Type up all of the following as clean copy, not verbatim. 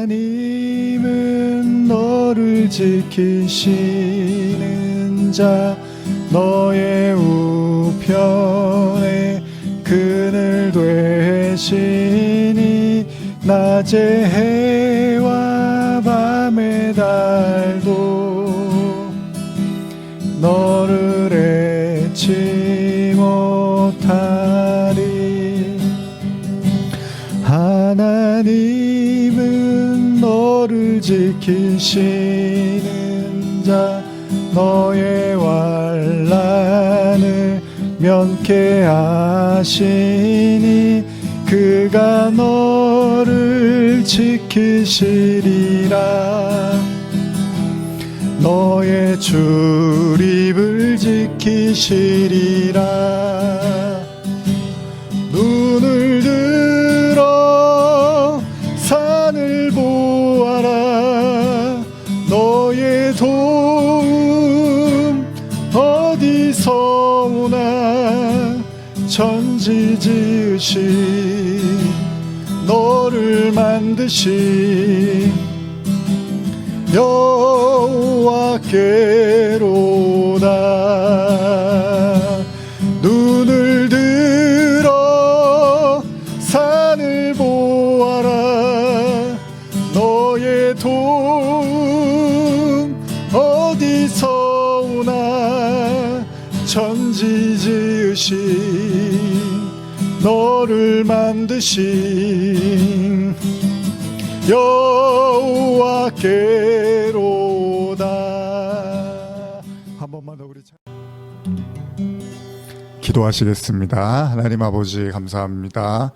하나님은 너를 지키시는 자, 너의 우편에 그늘 되시니 낮의 해와 밤의 달도 너를 잃지 못하리. 하나님은 너를 지키시는 자, 너의 환난을 면케하시니 그가 너를 지키시리라. 너의 출입을 지키시리라. 눈을 들어 산을 보아라. 너의 도움 어디서 오나. 천지 지으신 너를 만드신 여호와께로다. 눈을 들어 산을 보아라. 너의 도움 어디서 오나. 천지 지으신 너를 만드신 여호와께로다. 한 번만 더 우리 기도하시겠습니다. 하나님 아버지 감사합니다.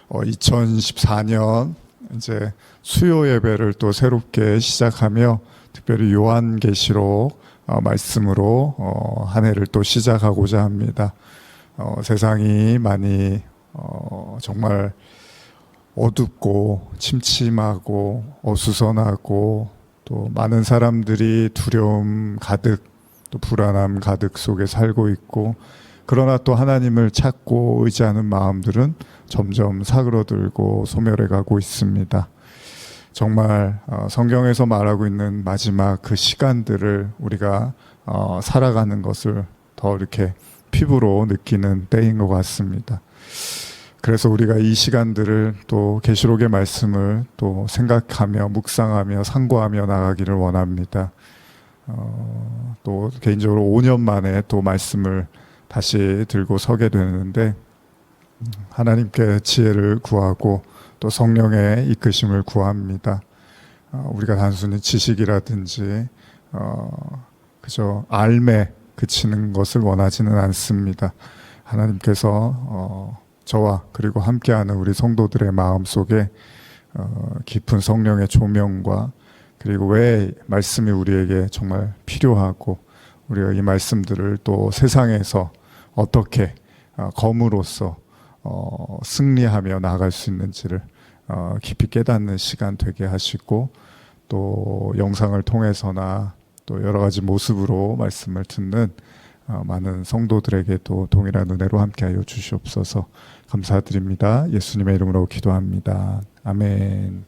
2014년 이제 수요 예배를 또 새롭게 시작하며 특별히 요한계시록 말씀으로 한 해를 또 시작하고자 합니다. 세상이 많이 정말 어둡고 침침하고 어수선하고 또 많은 사람들이 두려움 가득 또 불안함 가득 속에 살고 있고, 그러나 또 하나님을 찾고 의지하는 마음들은 점점 사그러들고 소멸해 가고 있습니다. 정말 성경에서 말하고 있는 마지막 그 시간들을 우리가 살아가는 것을 더 이렇게 피부로 느끼는 때인 것 같습니다. 그래서 우리가 이 시간들을 또 계시록의 말씀을 또 생각하며 묵상하며 상고하며 나가기를 원합니다. 또 개인적으로 5년 만에 또 말씀을 다시 들고 서게 되는데, 하나님께 지혜를 구하고 또 성령의 이끄심을 구합니다. 우리가 단순히 지식이라든지 그저 알매 그치는 것을 원하지는 않습니다. 하나님께서 저와 그리고 함께하는 우리 성도들의 마음속에 깊은 성령의 조명과, 그리고 왜 말씀이 우리에게 정말 필요하고 우리가 이 말씀들을 또 세상에서 어떻게 검으로써 승리하며 나아갈 수 있는지를 깊이 깨닫는 시간 되게 하시고, 또 영상을 통해서나 또 여러 가지 모습으로 말씀을 듣는 많은 성도들에게도 동일한 은혜로 함께하여 주시옵소서. 감사드립니다. 예수님의 이름으로 기도합니다. 아멘.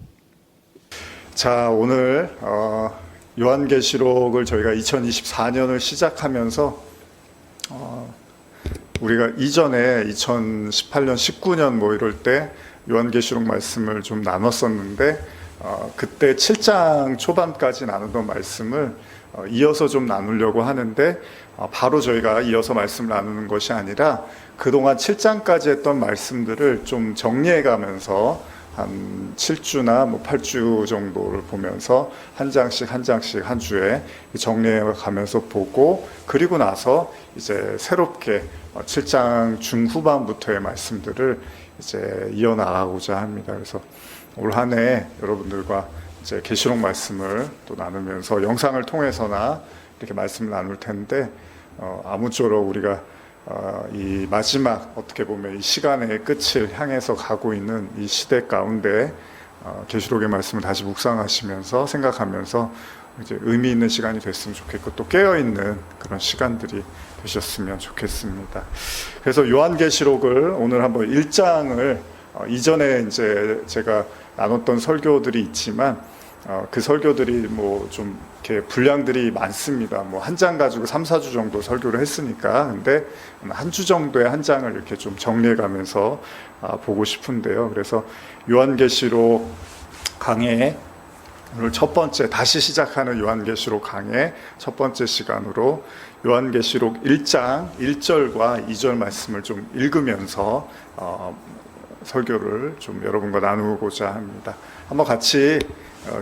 자, 오늘 요한계시록을 저희가 2024년을 시작하면서 우리가 이전에 2018년, 19년 뭐 이럴 때 요한계시록 말씀을 좀 나눴었는데, 그때 7장 초반까지 나누던 말씀을 이어서 좀 나누려고 하는데, 바로 저희가 이어서 말씀을 나누는 것이 아니라 그동안 7장까지 했던 말씀들을 좀 정리해 가면서 한 7주나 뭐 8주 정도를 보면서 한 장씩 한 장씩 한 주에 정리해 가면서 보고, 그리고 나서 이제 새롭게 7장 중후반부터의 말씀들을 이제 이어나가고자 합니다. 그래서 올 한 해 여러분들과 이제 계시록 말씀을 또 나누면서 영상을 통해서나 이렇게 말씀을 나눌 텐데, 아무쪼록 우리가 이 마지막, 어떻게 보면 이 시간의 끝을 향해서 가고 있는 이 시대 가운데 계시록의 말씀을 다시 묵상하시면서 생각하면서 이제 의미 있는 시간이 됐으면 좋겠고, 또 깨어있는 그런 시간들이 되셨으면 좋겠습니다. 그래서 요한계시록을 오늘 한번 1장을 이전에 이제 제가 나눴던 설교들이 있지만 그 설교들이 뭐 좀 이렇게 분량들이 많습니다. 뭐 한 장 가지고 3, 4주 정도 설교를 했으니까. 근데 한 주 정도에 한 장을 이렇게 좀 정리해 가면서 보고 싶은데요. 그래서 요한계시록 강해 오늘 첫 번째 다시 시작하는 요한계시록 강의 첫 번째 시간으로 요한계시록 1장 1절과 2절 말씀을 좀 읽으면서 설교를 좀 여러분과 나누고자 합니다. 한번 같이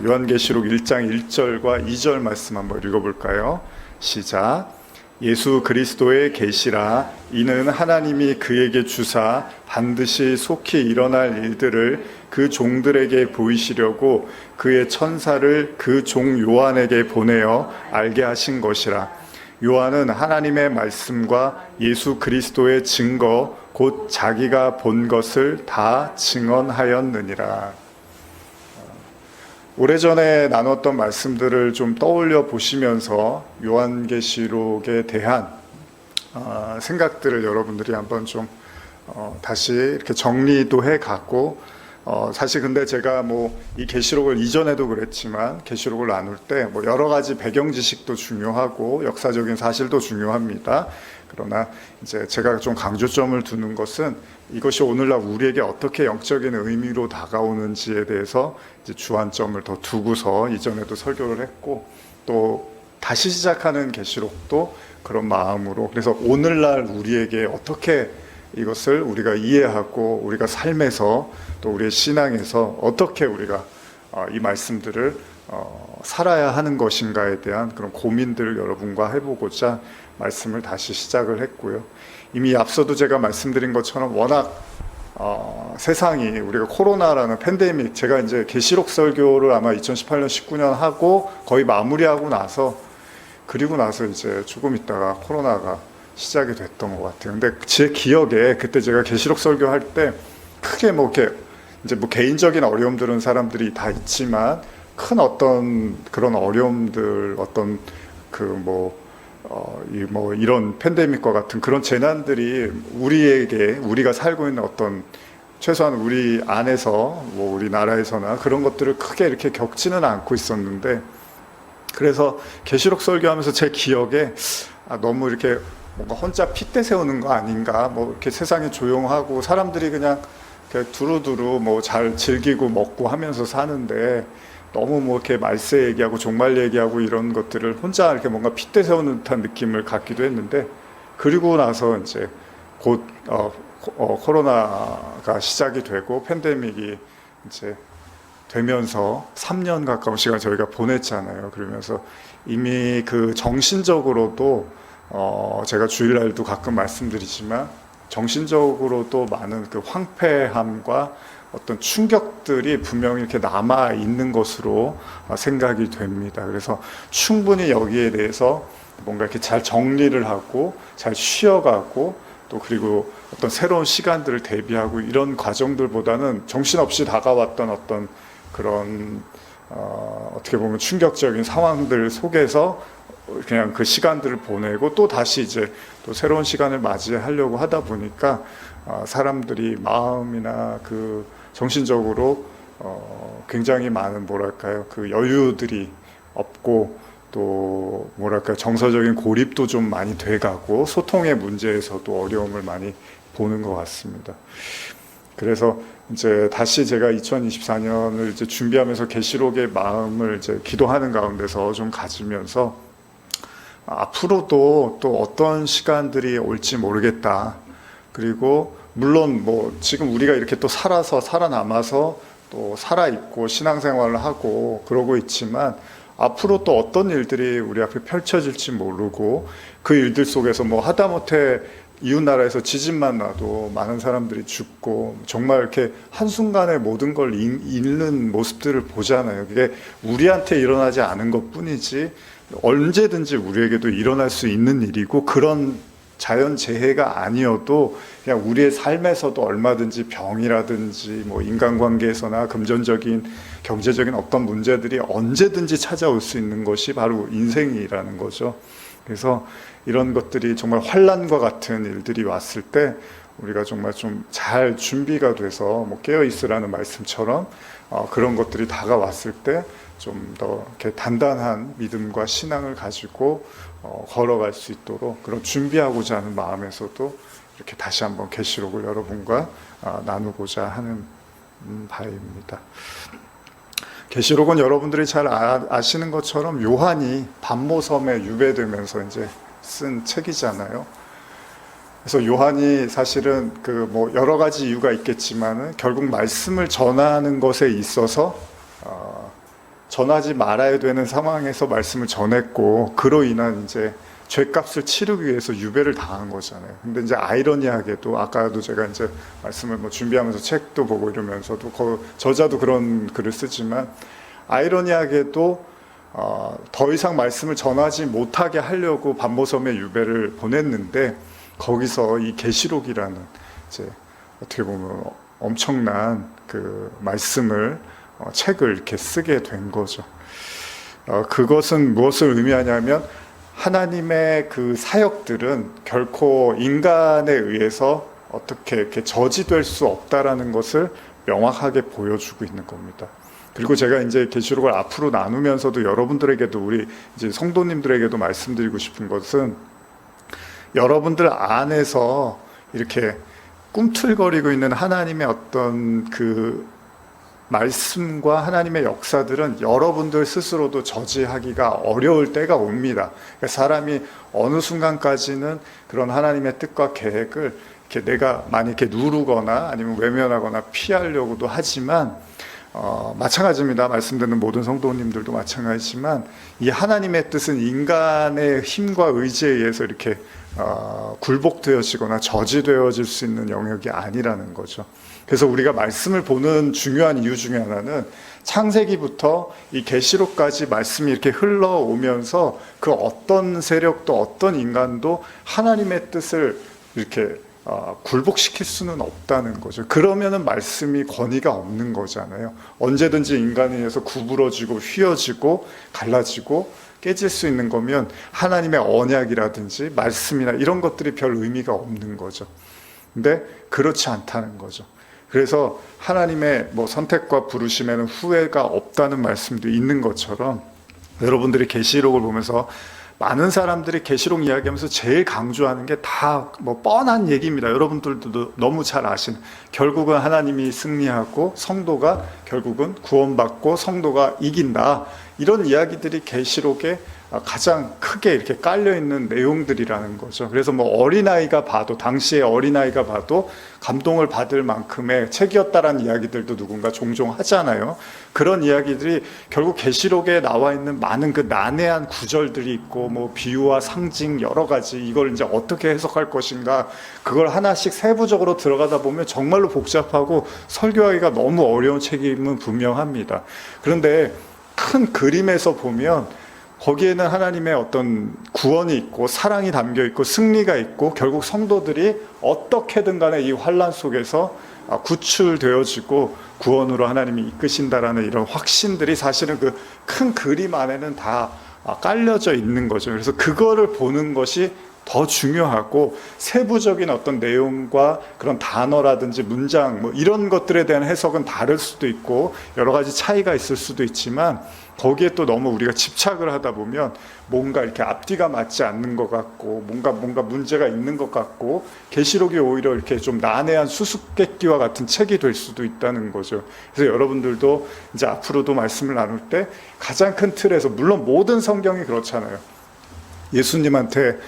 요한계시록 1장 1절과 2절 말씀 한번 읽어볼까요? 시작. 예수 그리스도의 계시라 이는 하나님이 그에게 주사 반드시 속히 일어날 일들을 그 종들에게 보이시려고 그의 천사를 그 종 요한에게 보내어 알게 하신 것이라. 요한은 하나님의 말씀과 예수 그리스도의 증거 곧 자기가 본 것을 다 증언하였느니라. 오래전에 나눴던 말씀들을 좀 떠올려 보시면서 요한계시록에 대한 생각들을 여러분들이 한번 좀 다시 이렇게 정리도 해갔고, 사실 근데 제가 뭐 이 계시록을 이전에도 그랬지만 계시록을 나눌 때 뭐 여러 가지 배경 지식도 중요하고 역사적인 사실도 중요합니다. 그러나 이제 제가 좀 강조점을 두는 것은 이것이 오늘날 우리에게 어떻게 영적인 의미로 다가오는지에 대해서 이제 주안점을 더 두고서 이전에도 설교를 했고, 또 다시 시작하는 계시록도 그런 마음으로, 그래서 오늘날 우리에게 어떻게 이것을 우리가 이해하고 우리가 삶에서 또 우리의 신앙에서 어떻게 우리가 이 말씀들을 살아야 하는 것인가에 대한 그런 고민들을 여러분과 해보고자 말씀을 다시 시작을 했고요. 이미 앞서도 제가 말씀드린 것처럼 워낙 세상이 우리가 코로나라는 팬데믹, 제가 이제 계시록 설교를 아마 2018년 19년 하고 거의 마무리하고 나서, 그리고 나서 이제 조금 있다가 코로나가 시작이 됐던 것 같아요. 근데 제 기억에 그때 제가 계시록 설교할 때 크게 뭐 이렇게 이제 뭐 개인적인 어려움들은 사람들이 다 있지만 큰 어떤 그런 어려움들, 어떤 그 뭐 이런 팬데믹과 같은 그런 재난들이 우리에게, 우리가 살고 있는 어떤 최소한 우리 안에서 뭐 우리나라에서나 그런 것들을 크게 이렇게 겪지는 않고 있었는데, 그래서 계시록 설교하면서 제 기억에 너무 이렇게 뭔가 혼자 핏대 세우는 거 아닌가, 뭐 이렇게 세상이 조용하고 사람들이 그냥 두루두루 뭐 잘 즐기고 먹고 하면서 사는데 너무 뭐 이렇게 말세 얘기하고 종말 얘기하고 이런 것들을 혼자 이렇게 뭔가 핏대 세우는 듯한 느낌을 갖기도 했는데, 그리고 나서 이제 곧 코로나가 시작이 되고 팬데믹이 이제 되면서 3년 가까운 시간 저희가 보냈잖아요. 그러면서 이미 그 정신적으로도 제가 주일날도 가끔 말씀드리지만 정신적으로도 많은 그 황폐함과 어떤 충격들이 분명히 이렇게 남아 있는 것으로 생각이 됩니다. 그래서 충분히 여기에 대해서 뭔가 이렇게 잘 정리를 하고 잘 쉬어가고, 또 그리고 어떤 새로운 시간들을 대비하고 이런 과정들보다는 정신없이 다가왔던 어떤 그런 어떻게 보면 충격적인 상황들 속에서 그냥 그 시간들을 보내고 또 다시 이제 또 새로운 시간을 맞이하려고 하다 보니까 사람들이 마음이나 그 정신적으로 굉장히 많은 뭐랄까요, 그 여유들이 없고, 또 뭐랄까요, 정서적인 고립도 좀 많이 돼가고 소통의 문제에서도 어려움을 많이 보는 것 같습니다. 그래서 이제 다시 제가 2024년을 이제 준비하면서 계시록의 마음을 이제 기도하는 가운데서 좀 가지면서 앞으로도 또 어떤 시간들이 올지 모르겠다. 그리고 물론 뭐 지금 우리가 이렇게 또 살아남아서 또 살아있고 신앙생활을 하고 그러고 있지만, 앞으로 또 어떤 일들이 우리 앞에 펼쳐질지 모르고, 그 일들 속에서 뭐 하다못해 이웃나라에서 지진만 나도 많은 사람들이 죽고 정말 이렇게 한순간에 모든 걸 잃는 모습들을 보잖아요. 그게 우리한테 일어나지 않은 것 뿐이지 언제든지 우리에게도 일어날 수 있는 일이고, 그런 자연재해가 아니어도 그냥 우리의 삶에서도 얼마든지 병이라든지 뭐 인간관계에서나 금전적인 경제적인 어떤 문제들이 언제든지 찾아올 수 있는 것이 바로 인생이라는 거죠. 그래서 이런 것들이 정말 환난과 같은 일들이 왔을 때 우리가 정말 좀 잘 준비가 돼서 뭐 깨어 있으라는 말씀처럼 그런 것들이 다가왔을 때 좀 더 이렇게 단단한 믿음과 신앙을 가지고 걸어갈 수 있도록 그런 준비하고자 하는 마음에서도 이렇게 다시 한번 계시록을 여러분과 나누고자 하는 바입니다. 계시록은 여러분들이 잘 아시는 것처럼 요한이 반모섬에 유배되면서 이제 쓴 책이잖아요. 그래서 요한이 사실은 그 뭐 여러 가지 이유가 있겠지만은 결국 말씀을 전하는 것에 있어서 전하지 말아야 되는 상황에서 말씀을 전했고, 그로 인한 이제 죄값을 치르기 위해서 유배를 당한 거잖아요. 근데 이제 아이러니하게도 아까도 제가 이제 말씀을 뭐 준비하면서 책도 보고 이러면서도 저자도 그런 글을 쓰지만, 아이러니하게도 더 이상 말씀을 전하지 못하게 하려고 반모섬에 유배를 보냈는데, 거기서 이 계시록이라는 이제 어떻게 보면 엄청난 그 말씀을 책을 이렇게 쓰게 된 거죠. 그것은 무엇을 의미하냐면, 하나님의 그 사역들은 결코 인간에 의해서 어떻게 이렇게 저지될 수 없다라는 것을 명확하게 보여주고 있는 겁니다. 그리고 제가 이제 계시록을 앞으로 나누면서도 여러분들에게도, 우리 이제 성도님들에게도 말씀드리고 싶은 것은, 여러분들 안에서 이렇게 꿈틀거리고 있는 하나님의 어떤 그 말씀과 하나님의 역사들은 여러분들 스스로도 저지하기가 어려울 때가 옵니다. 그러니까 사람이 어느 순간까지는 그런 하나님의 뜻과 계획을 이렇게 내가 많이 이렇게 누르거나 아니면 외면하거나 피하려고도 하지만, 마찬가지입니다. 말씀 듣는 모든 성도님들도 마찬가지지만, 이 하나님의 뜻은 인간의 힘과 의지에 의해서 이렇게 굴복되어지거나 저지되어질 수 있는 영역이 아니라는 거죠. 그래서 우리가 말씀을 보는 중요한 이유 중에 하나는, 창세기부터 이 계시록까지 말씀이 이렇게 흘러오면서 그 어떤 세력도 어떤 인간도 하나님의 뜻을 이렇게 굴복시킬 수는 없다는 거죠. 그러면은 말씀이 권위가 없는 거잖아요. 언제든지 인간에 의해서 구부러지고 휘어지고 갈라지고 깨질 수 있는 거면 하나님의 언약이라든지 말씀이나 이런 것들이 별 의미가 없는 거죠. 근데 그렇지 않다는 거죠. 그래서 하나님의 뭐 선택과 부르심에는 후회가 없다는 말씀도 있는 것처럼, 여러분들이 계시록을 보면서 많은 사람들이 계시록 이야기하면서 제일 강조하는 게 다 뭐 뻔한 얘기입니다. 여러분들도 너무 잘 아시는, 결국은 하나님이 승리하고 성도가 결국은 구원받고 성도가 이긴다, 이런 이야기들이 계시록에 가장 크게 이렇게 깔려있는 내용들이라는 거죠. 그래서 뭐 어린아이가 봐도, 당시에 어린아이가 봐도 감동을 받을 만큼의 책이었다라는 이야기들도 누군가 종종 하잖아요. 그런 이야기들이 결국 계시록에 나와 있는 많은 그 난해한 구절들이 있고, 뭐 비유와 상징 여러 가지, 이걸 이제 어떻게 해석할 것인가, 그걸 하나씩 세부적으로 들어가다 보면 정말로 복잡하고 설교하기가 너무 어려운 책임은 분명합니다. 그런데 큰 그림에서 보면 거기에는 하나님의 어떤 구원이 있고 사랑이 담겨 있고 승리가 있고, 결국 성도들이 어떻게든 간에 이 환난 속에서 구출되어지고 구원으로 하나님이 이끄신다라는 이런 확신들이 사실은 그 큰 그림 안에는 다 깔려져 있는 거죠. 그래서 그거를 보는 것이 더 중요하고, 세부적인 어떤 내용과 그런 단어라든지 문장 뭐 이런 것들에 대한 해석은 다를 수도 있고 여러 가지 차이가 있을 수도 있지만, 거기에 또 너무 우리가 집착을 하다 보면 뭔가 이렇게 앞뒤가 맞지 않는 것 같고 뭔가 문제가 있는 것 같고, 계시록이 오히려 이렇게 좀 난해한 수수께끼와 같은 책이 될 수도 있다는 거죠. 그래서 여러분들도 이제 앞으로도 말씀을 나눌 때 가장 큰 틀에서, 물론 모든 성경이 그렇잖아요. 예수님한테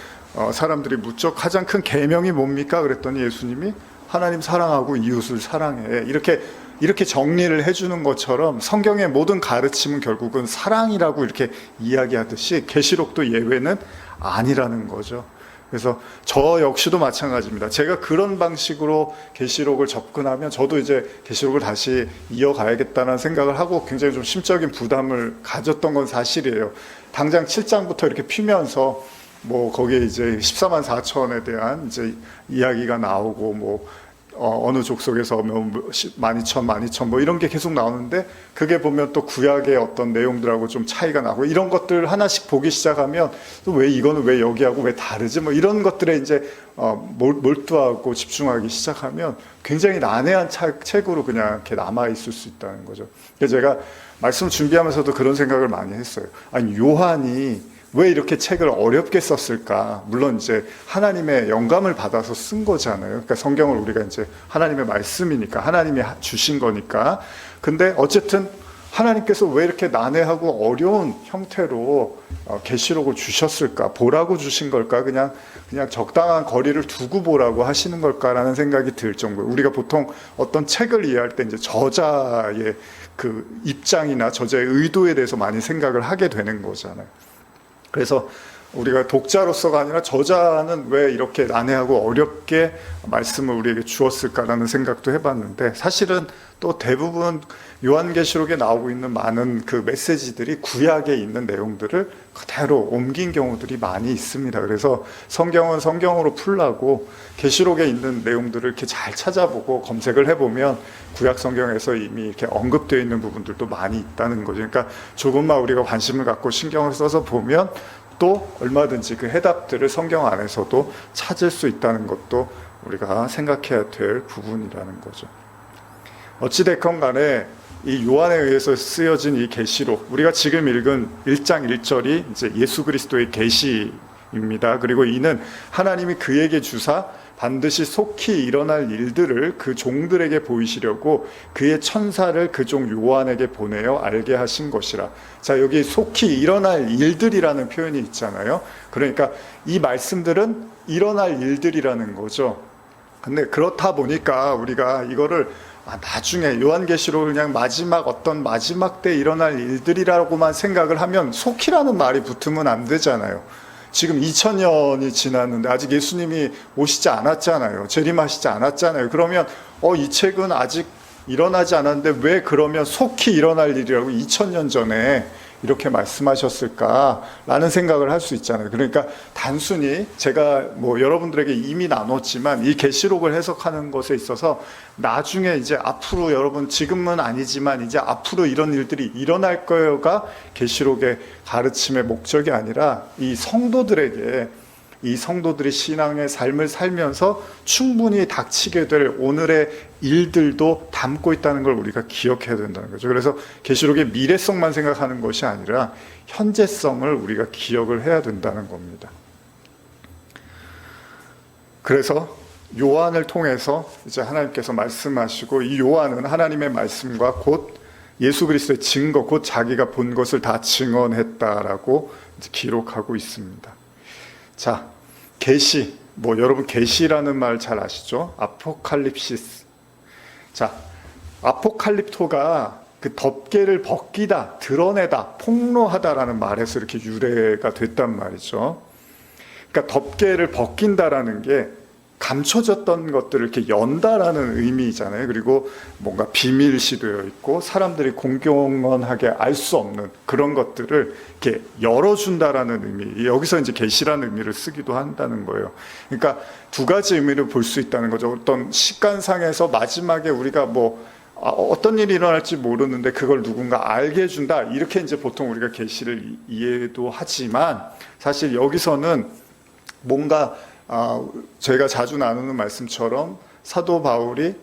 사람들이 묻죠. 가장 큰 계명이 뭡니까? 그랬더니 예수님이 하나님 사랑하고 이웃을 사랑해, 이렇게 정리를 해주는 것처럼, 성경의 모든 가르침은 결국은 사랑이라고 이렇게 이야기하듯이 계시록도 예외는 아니라는 거죠. 그래서 저 역시도 마찬가지입니다. 제가 그런 방식으로 계시록을 접근하면 저도 이제 계시록을 다시 이어가야겠다는 생각을 하고 굉장히 좀 심적인 부담을 가졌던 건 사실이에요. 당장 7장부터 이렇게 피면서 뭐 거기에 이제 14만 4천에 대한 이제 이야기가 나오고, 뭐 어느 족속에서 뭐 12,000 뭐 이런 게 계속 나오는데 그게 보면 또 구약의 어떤 내용들하고 좀 차이가 나고 이런 것들 하나씩 보기 시작하면 또 왜 이거는 왜 여기하고 왜 다르지 뭐 이런 것들에 이제 몰두하고 집중하기 시작하면 굉장히 난해한 책으로 그냥 이렇게 남아 있을 수 있다는 거죠. 그래서 제가 말씀 준비하면서도 그런 생각을 많이 했어요. 아니 요한이 왜 이렇게 책을 어렵게 썼을까? 물론 이제 하나님의 영감을 받아서 쓴 거잖아요. 그러니까 성경을 우리가 이제 하나님의 말씀이니까 하나님이 주신 거니까. 근데 어쨌든 하나님께서 왜 이렇게 난해하고 어려운 형태로 계시록을 주셨을까? 보라고 주신 걸까? 그냥 적당한 거리를 두고 보라고 하시는 걸까라는 생각이 들 정도로 우리가 보통 어떤 책을 이해할 때 이제 저자의 그 입장이나 저자의 의도에 대해서 많이 생각을 하게 되는 거잖아요. 그래서 우리가 독자로서가 아니라 저자는 왜 이렇게 난해하고 어렵게 말씀을 우리에게 주었을까라는 생각도 해봤는데 사실은 또 대부분 요한계시록에 나오고 있는 많은 그 메시지들이 구약에 있는 내용들을 그대로 옮긴 경우들이 많이 있습니다. 그래서 성경은 성경으로 풀라고 계시록에 있는 내용들을 이렇게 잘 찾아보고 검색을 해보면 구약 성경에서 이미 이렇게 언급되어 있는 부분들도 많이 있다는 거죠. 그러니까 조금만 우리가 관심을 갖고 신경을 써서 보면 또 얼마든지 그 해답들을 성경 안에서도 찾을 수 있다는 것도 우리가 생각해야 될 부분이라는 거죠. 어찌됐건 간에 이 요한에 의해서 쓰여진 이 계시록, 우리가 지금 읽은 1장 1절이 이제 예수 그리스도의 계시입니다. 그리고 이는 하나님이 그에게 주사 반드시 속히 일어날 일들을 그 종들에게 보이시려고 그의 천사를 그 종 요한에게 보내어 알게 하신 것이라. 자, 여기 속히 일어날 일들이라는 표현이 있잖아요. 그러니까 이 말씀들은 일어날 일들이라는 거죠. 근데 그렇다 보니까 우리가 이거를 나중에 요한계시록을 그냥 어떤 마지막 때 일어날 일들이라고만 생각을 하면 속히라는 말이 붙으면 안 되잖아요. 지금 2000년이 지났는데 아직 예수님이 오시지 않았잖아요. 재림하시지 않았잖아요. 그러면 이 책은 아직 일어나지 않았는데 왜 그러면 속히 일어날 일이라고 2000년 전에 이렇게 말씀하셨을까라는 생각을 할 수 있잖아요. 그러니까 단순히 제가 뭐 여러분들에게 이미 나눴지만 이 계시록을 해석하는 것에 있어서 나중에 이제 앞으로 여러분 지금은 아니지만 이제 앞으로 이런 일들이 일어날 거요가 계시록의 가르침의 목적이 아니라 이 성도들이 신앙의 삶을 살면서 충분히 닥치게 될 오늘의 일들도 담고 있다는 걸 우리가 기억해야 된다는 거죠. 그래서 계시록의 미래성만 생각하는 것이 아니라 현재성을 우리가 기억을 해야 된다는 겁니다. 그래서 요한을 통해서 이제 하나님께서 말씀하시고 이 요한은 하나님의 말씀과 곧 예수 그리스도의 증거, 곧 자기가 본 것을 다 증언했다라고 기록하고 있습니다. 자, 계시, 여러분 계시라는 말 잘 아시죠? 아포칼립시스. 자, 아포칼립토가 그 덮개를 벗기다, 드러내다, 폭로하다라는 말에서 이렇게 유래가 됐단 말이죠. 그러니까 덮개를 벗긴다라는 게 감춰졌던 것들을 이렇게 연다라는 의미잖아요. 그리고 뭔가 비밀시되어 있고 사람들이 공공연하게 알 수 없는 그런 것들을 이렇게 열어준다라는 의미. 여기서 이제 계시라는 의미를 쓰기도 한다는 거예요. 그러니까 두 가지 의미를 볼 수 있다는 거죠. 어떤 시간상에서 마지막에 우리가 어떤 일이 일어날지 모르는데 그걸 누군가 알게 해준다. 이렇게 이제 보통 우리가 계시를 이해도 하지만 사실 여기서는 뭔가 저희가 자주 나누는 말씀처럼 사도 바울이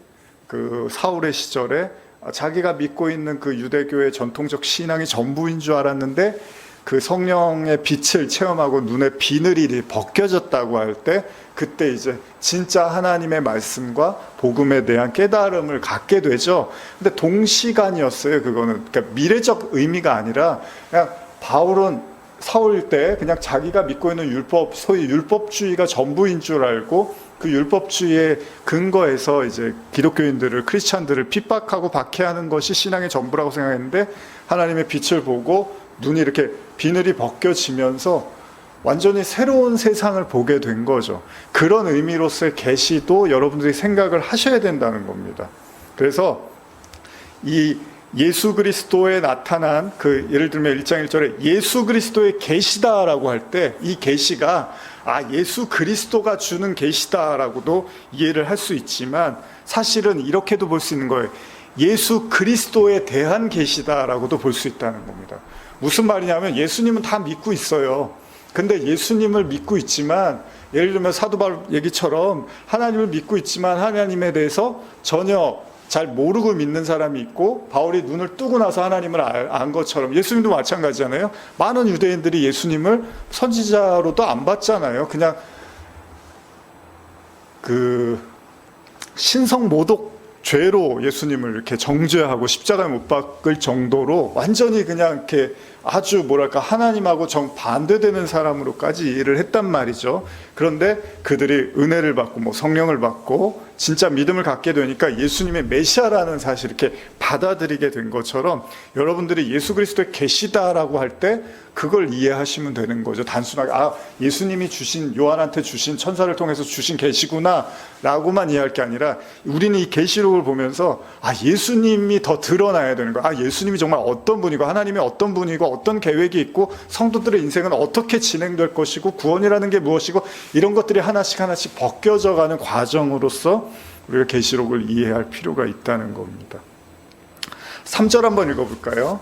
그 사울의 시절에 자기가 믿고 있는 그 유대교의 전통적 신앙이 전부인 줄 알았는데 그 성령의 빛을 체험하고 눈에 비늘이 벗겨졌다고 할 때 그때 이제 진짜 하나님의 말씀과 복음에 대한 깨달음을 갖게 되죠. 근데 동시간이었어요. 그거는 그러니까 미래적 의미가 아니라 그냥 바울은 사울 때 그냥 자기가 믿고 있는 율법, 소위 율법주의가 전부인 줄 알고 그 율법주의의 근거에서 이제 기독교인들을, 크리스찬들을 핍박하고 박해하는 것이 신앙의 전부라고 생각했는데 하나님의 빛을 보고 눈이 이렇게 비늘이 벗겨지면서 완전히 새로운 세상을 보게 된 거죠. 그런 의미로서의 계시도 여러분들이 생각을 하셔야 된다는 겁니다. 그래서 이 예수 그리스도에 나타난 그 예를 들면 1장 1절에 예수 그리스도의 계시다라고 할 때 이 계시가 예수 그리스도가 주는 계시다라고도 이해를 할 수 있지만 사실은 이렇게도 볼 수 있는 거예요. 예수 그리스도에 대한 계시다라고도 볼 수 있다는 겁니다. 무슨 말이냐면 예수님은 다 믿고 있어요. 근데 예수님을 믿고 있지만 예를 들면 사도 바울 얘기처럼 하나님을 믿고 있지만 하나님에 대해서 전혀 잘 모르고 믿는 사람이 있고 바울이 눈을 뜨고 나서 하나님을 안 것처럼 예수님도 마찬가지잖아요. 많은 유대인들이 예수님을 선지자로도 안 봤잖아요. 그냥 그 신성 모독 죄로 예수님을 이렇게 정죄하고 십자가에 못 박을 정도로 완전히 그냥 이렇게 아주 뭐랄까 하나님하고 정반대되는 사람으로까지 이해를 했단 말이죠. 그런데 그들이 은혜를 받고 뭐 성령을 받고 진짜 믿음을 갖게 되니까 예수님의 메시아라는 사실 이렇게 받아들이게 된 것처럼 여러분들이 예수 그리스도의 계시다라고 할 때 그걸 이해하시면 되는 거죠. 단순하게 예수님이 주신 요한한테 주신 천사를 통해서 주신 계시구나 라고만 이해할 게 아니라 우리는 이 계시록을 보면서 예수님이 더 드러나야 되는 거야. 예수님이 정말 어떤 분이고 하나님이 어떤 분이고 어떤 계획이 있고 성도들의 인생은 어떻게 진행될 것이고 구원이라는 게 무엇이고 이런 것들이 하나씩 하나씩 벗겨져 가는 과정으로서 우리가 계시록을 이해할 필요가 있다는 겁니다. 3절 한번 읽어볼까요?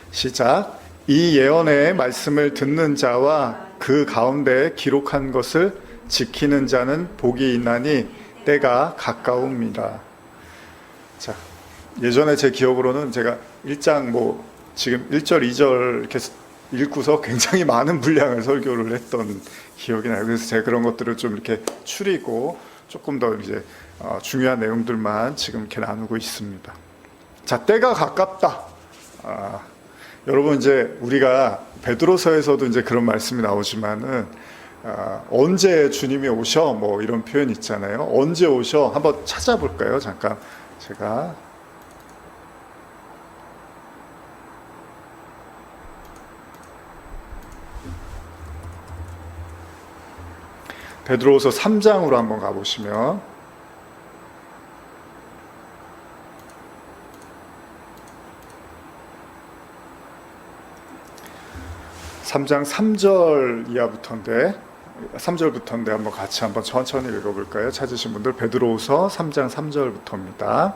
시작. 이 예언의 말씀을 듣는 자와 그 가운데 기록한 것을 지키는 자는 복이 있나니 때가 가까웁니다. 자, 예전에 제 기억으로는 제가 1장 지금 1절, 2절 이렇게 읽고서 굉장히 많은 분량을 설교를 했던 기억이 나요. 그래서 제가 그런 것들을 좀 이렇게 추리고 조금 더 이제 중요한 내용들만 지금 이렇게 나누고 있습니다. 자, 때가 가깝다. 여러분 이제 우리가 베드로서에서도 이제 그런 말씀이 나오지만은 언제 주님이 오셔? 이런 표현 있잖아요. 언제 오셔? 한번 찾아볼까요? 잠깐 제가 베드로후서 3장으로 한번 가보시면 3장 3절 이하부터인데 3절부터인데 한번 같이 한번 천천히 읽어볼까요? 찾으신 분들 베드로후서 3장 3절부터입니다.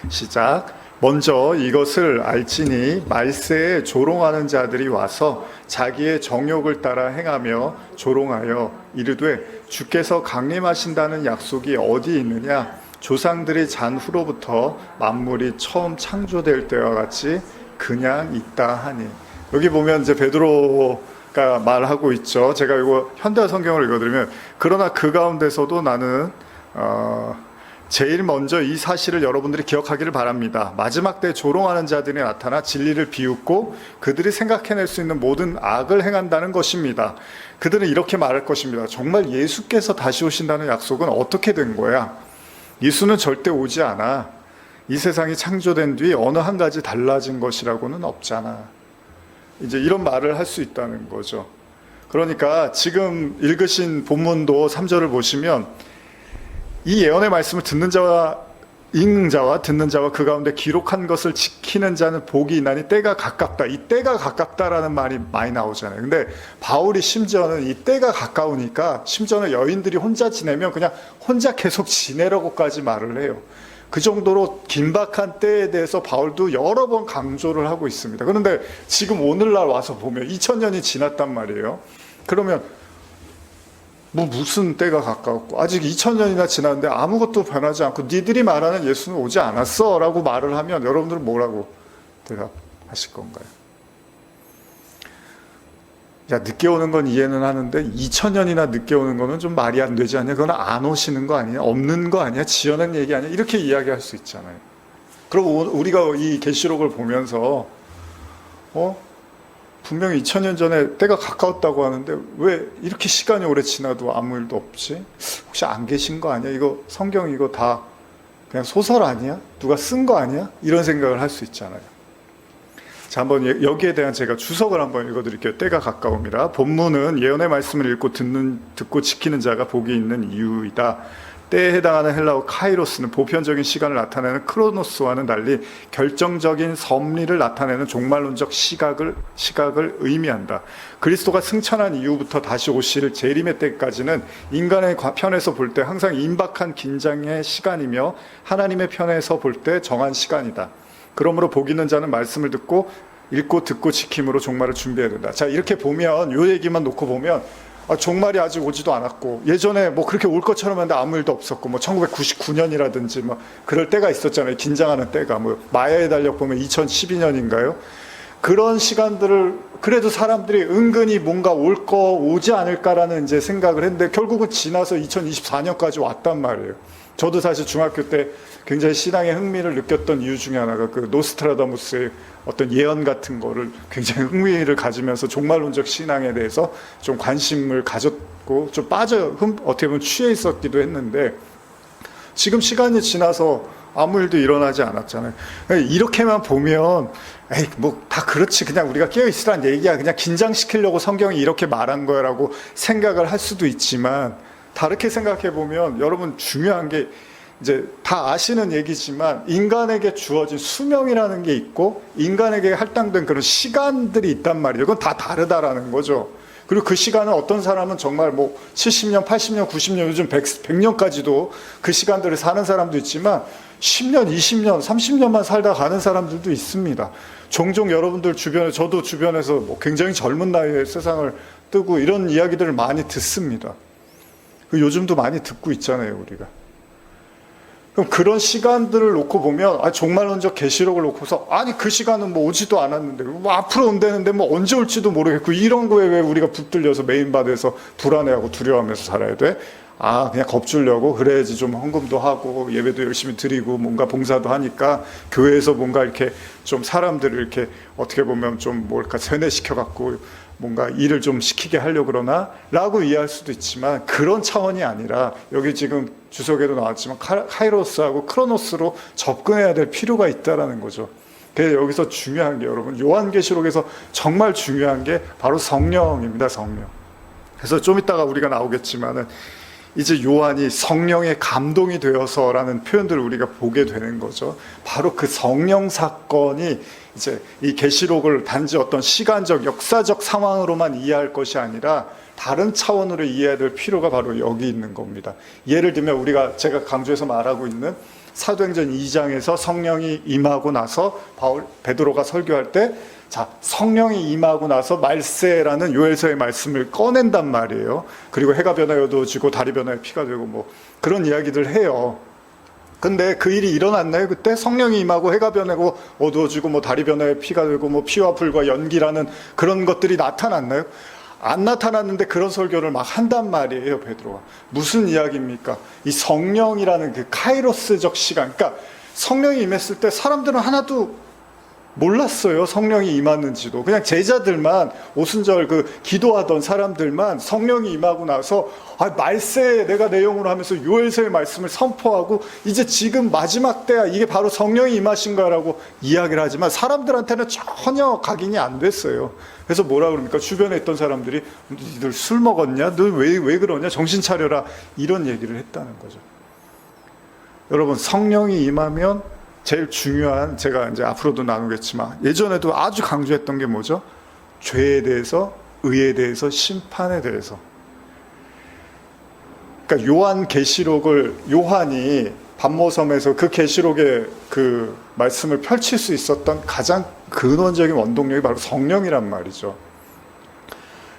시작. 먼저 이것을 알지니 말세에 조롱하는 자들이 와서 자기의 정욕을 따라 행하며 조롱하여 이르되 주께서 강림하신다는 약속이 어디 있느냐? 조상들이 잔 후로부터 만물이 처음 창조될 때와 같이 그냥 있다 하니. 여기 보면 이제 베드로가 말하고 있죠. 제가 이거 현대화 성경을 읽어드리면 그러나 그 가운데서도 나는 제일 먼저 이 사실을 여러분들이 기억하기를 바랍니다. 마지막 때 조롱하는 자들이 나타나 진리를 비웃고 그들이 생각해낼 수 있는 모든 악을 행한다는 것입니다. 그들은 이렇게 말할 것입니다. 정말 예수께서 다시 오신다는 약속은 어떻게 된 거야? 예수는 절대 오지 않아. 이 세상이 창조된 뒤 어느 한 가지 달라진 것이라고는 없잖아. 이제 이런 말을 할 수 있다는 거죠. 그러니까 지금 읽으신 본문도 3절을 보시면 이 예언의 말씀을 듣는 자와 읽는 자와 듣는 자와 그 가운데 기록한 것을 지키는 자는 복이 있나니 때가 가깝다. 이 때가 가깝다라는 말이 많이 나오잖아요. 근데 바울이 심지어는 이 때가 가까우니까 심지어는 여인들이 혼자 지내면 그냥 혼자 계속 지내라고까지 말을 해요. 그 정도로 긴박한 때에 대해서 바울도 여러 번 강조를 하고 있습니다. 그런데 지금 오늘날 와서 보면 2000년이 지났단 말이에요. 그러면 무슨 때가 가까웠고 아직 2000년이나 지났는데 아무것도 변하지 않고 니들이 말하는 예수는 오지 않았어 라고 말을 하면 여러분들은 뭐라고 대답하실 건가요? 야, 늦게 오는 건 이해는 하는데 2000년이나 늦게 오는 거는 좀 말이 안 되지 않냐? 그건 안 오시는 거 아니냐? 없는 거 아니야? 지어낸 얘기 아니야? 이렇게 이야기할 수 있잖아요. 그리고 우리가 이 계시록을 보면서 분명히 2000년 전에 때가 가까웠다고 하는데 왜 이렇게 시간이 오래 지나도 아무 일도 없지? 혹시 안 계신 거 아니야? 이거 성경 이거 다 그냥 소설 아니야? 누가 쓴 거 아니야? 이런 생각을 할 수 있잖아요. 자, 한번 여기에 대한 제가 주석을 한번 읽어드릴게요. 때가 가까움이라. 본문은 예언의 말씀을 읽고 듣고 지키는 자가 복이 있는 이유이다. 때에 해당하는 헬라어 카이로스는 보편적인 시간을 나타내는 크로노스와는 달리 결정적인 섭리를 나타내는 종말론적 시각을 의미한다. 그리스도가 승천한 이후부터 다시 오실 재림의 때까지는 인간의 편에서 볼 때 항상 임박한 긴장의 시간이며 하나님의 편에서 볼 때 정한 시간이다. 그러므로 복 있는 자는 말씀을 듣고 읽고 듣고 지킴으로 종말을 준비해야 된다. 자, 이렇게 보면, 요 얘기만 놓고 보면 종말이 아직 오지도 않았고, 예전에 뭐 그렇게 올 것처럼 했는데 아무 일도 없었고, 뭐 1999년이라든지 뭐 그럴 때가 있었잖아요. 긴장하는 때가. 뭐 마야의 달력 보면 2012년인가요? 그런 시간들을 그래도 사람들이 은근히 뭔가 오지 않을까라는 이제 생각을 했는데, 결국은 지나서 2024년까지 왔단 말이에요. 저도 사실 중학교 때 굉장히 신앙에 흥미를 느꼈던 이유 중에 하나가 그 노스트라다무스의 어떤 예언 같은 거를 굉장히 흥미를 가지면서 종말론적 신앙에 대해서 좀 관심을 가졌고, 좀 어떻게 보면 취해 있었기도 했는데, 지금 시간이 지나서 아무 일도 일어나지 않았잖아요. 이렇게만 보면 에이, 뭐 다 그렇지, 그냥 우리가 깨어있으란 얘기야, 그냥 긴장시키려고 성경이 이렇게 말한 거라고 생각을 할 수도 있지만, 다르게 생각해 보면 여러분, 중요한 게 이제 다 아시는 얘기지만, 인간에게 주어진 수명이라는 게 있고 인간에게 할당된 그런 시간들이 있단 말이에요. 그건 다 다르다라는 거죠. 그리고 그 시간은 어떤 사람은 정말 뭐 70년, 80년, 90년, 요즘 100년까지도 그 시간들을 사는 사람도 있지만 10년, 20년, 30년만 살다 가는 사람들도 있습니다. 종종 여러분들 주변에, 저도 주변에서 뭐 굉장히 젊은 나이에 세상을 뜨고 이런 이야기들을 많이 듣습니다. 요즘도 많이 듣고 있잖아요, 우리가. 그럼 그런 시간들을 놓고 보면, 종말론적 계시록을 놓고서, 아니 그 시간은 뭐 오지도 않았는데, 뭐 앞으로 온다는데 뭐 언제 올지도 모르겠고, 이런 거에 왜 우리가 붙들려서 메인바디에서 불안해하고 두려워하면서 살아야 돼? 그냥 겁주려고, 그래야지 좀 헌금도 하고 예배도 열심히 드리고 뭔가 봉사도 하니까 교회에서 뭔가 이렇게 좀 사람들을 이렇게 어떻게 보면 좀 뭘까 세뇌시켜 갖고 뭔가 일을 좀 시키게 하려고 그러나? 라고 이해할 수도 있지만, 그런 차원이 아니라 여기 지금 주석에도 나왔지만 카이로스하고 크로노스로 접근해야 될 필요가 있다라는 거죠. 그래서 여기서 중요한 게, 여러분, 요한계시록에서 정말 중요한 게 바로 성령입니다. 성령. 그래서 좀 이따가 우리가 나오겠지만은 이제 요한이 성령의 감동이 되어서라는 표현들을 우리가 보게 되는 거죠. 바로 그 성령 사건이 이제 이 계시록을 단지 어떤 시간적, 역사적 상황으로만 이해할 것이 아니라 다른 차원으로 이해해야 될 필요가 바로 여기 있는 겁니다. 예를 들면 제가 강조해서 말하고 있는 사도행전 2장에서 성령이 임하고 나서 베드로가 설교할 때, 자, 성령이 임하고 나서 말세라는 요엘서의 말씀을 꺼낸단 말이에요. 그리고 해가 변하여 어두워지고 달이 변하여 피가 되고 뭐 그런 이야기들 해요. 근데 그 일이 일어났나요? 그때 성령이 임하고 해가 변하고 어두워지고 뭐 달이 변하여 피가 되고 뭐 피와 불과 연기라는 그런 것들이 나타났나요? 안 나타났는데 그런 설교를 막 한단 말이에요, 베드로가. 무슨 이야기입니까? 이 성령이라는 그 카이로스적 시간, 그러니까 성령이 임했을 때 사람들은 하나도 몰랐어요, 성령이 임하는지도. 그냥 제자들만, 오순절 기도하던 사람들만 성령이 임하고 나서 말세에 내가 내 영으로 하면서 요엘서의 말씀을 선포하고 이제 지금 마지막 때야, 이게 바로 성령이 임하신 거라고 이야기를 하지만 사람들한테는 전혀 각인이 안 됐어요. 그래서 뭐라 그럽니까? 주변에 있던 사람들이, 너희들 술 먹었냐? 너 왜 그러냐? 정신 차려라. 이런 얘기를 했다는 거죠. 여러분, 성령이 임하면 제일 중요한, 제가 이제 앞으로도 나누겠지만 예전에도 아주 강조했던 게 뭐죠? 죄에 대해서, 의에 대해서, 심판에 대해서. 그러니까 요한이 반모섬에서 그 계시록의 그 말씀을 펼칠 수 있었던 가장 근원적인 원동력이 바로 성령이란 말이죠.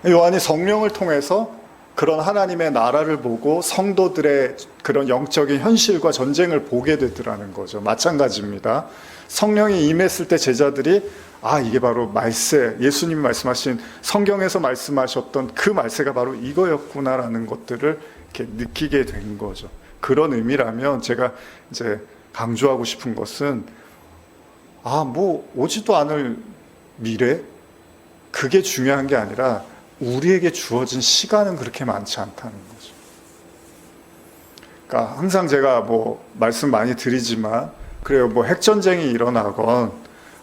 요한이 성령을 통해서 그런 하나님의 나라를 보고 성도들의 그런 영적인 현실과 전쟁을 보게 되더라는 거죠. 마찬가지입니다. 성령이 임했을 때 제자들이 이게 바로 말세, 예수님이 말씀하신, 성경에서 말씀하셨던 그 말세가 바로 이거였구나라는 것들을 이렇게 느끼게 된 거죠. 그런 의미라면 제가 이제 강조하고 싶은 것은 뭐 오지도 않을 미래, 그게 중요한 게 아니라 우리에게 주어진 시간은 그렇게 많지 않다는 거죠. 그러니까 항상 제가 뭐 말씀 많이 드리지만, 그래요, 뭐 핵전쟁이 일어나건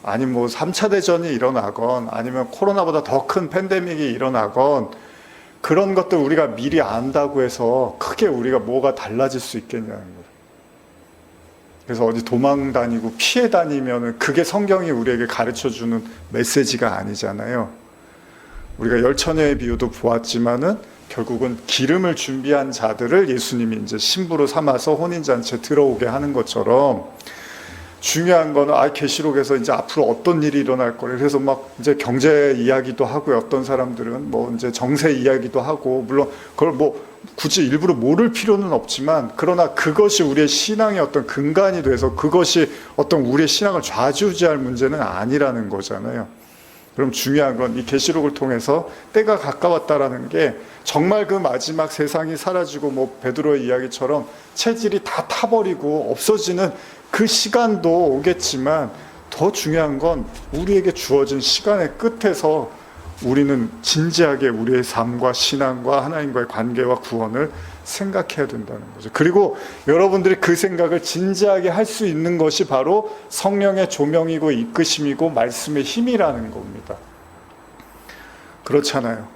아니면 뭐 3차 대전이 일어나건 아니면 코로나보다 더 큰 팬데믹이 일어나건 그런 것들 우리가 미리 안다고 해서 크게 우리가 뭐가 달라질 수 있겠냐는 거예요. 그래서 어디 도망 다니고 피해 다니면은 그게 성경이 우리에게 가르쳐주는 메시지가 아니잖아요. 우리가 열처녀의 비유도 보았지만은 결국은 기름을 준비한 자들을 예수님이 이제 신부로 삼아서 혼인잔치에 들어오게 하는 것처럼, 중요한 거는 계시록에서 이제 앞으로 어떤 일이 일어날 거래. 그래서 막 이제 경제 이야기도 하고요. 어떤 사람들은 뭐 이제 정세 이야기도 하고, 물론 그걸 뭐 굳이 일부러 모를 필요는 없지만, 그러나 그것이 우리의 신앙의 어떤 근간이 돼서 그것이 어떤 우리의 신앙을 좌지우지할 문제는 아니라는 거잖아요. 그럼 중요한 건 이 계시록을 통해서 때가 가까웠다라는 게, 정말 그 마지막 세상이 사라지고 뭐 베드로의 이야기처럼 체질이 다 타버리고 없어지는 그 시간도 오겠지만, 더 중요한 건 우리에게 주어진 시간의 끝에서 우리는 진지하게 우리의 삶과 신앙과 하나님과의 관계와 구원을 생각해야 된다는 거죠. 그리고 여러분들이 그 생각을 진지하게 할 수 있는 것이 바로 성령의 조명이고 이끄심이고 말씀의 힘이라는 겁니다. 그렇잖아요.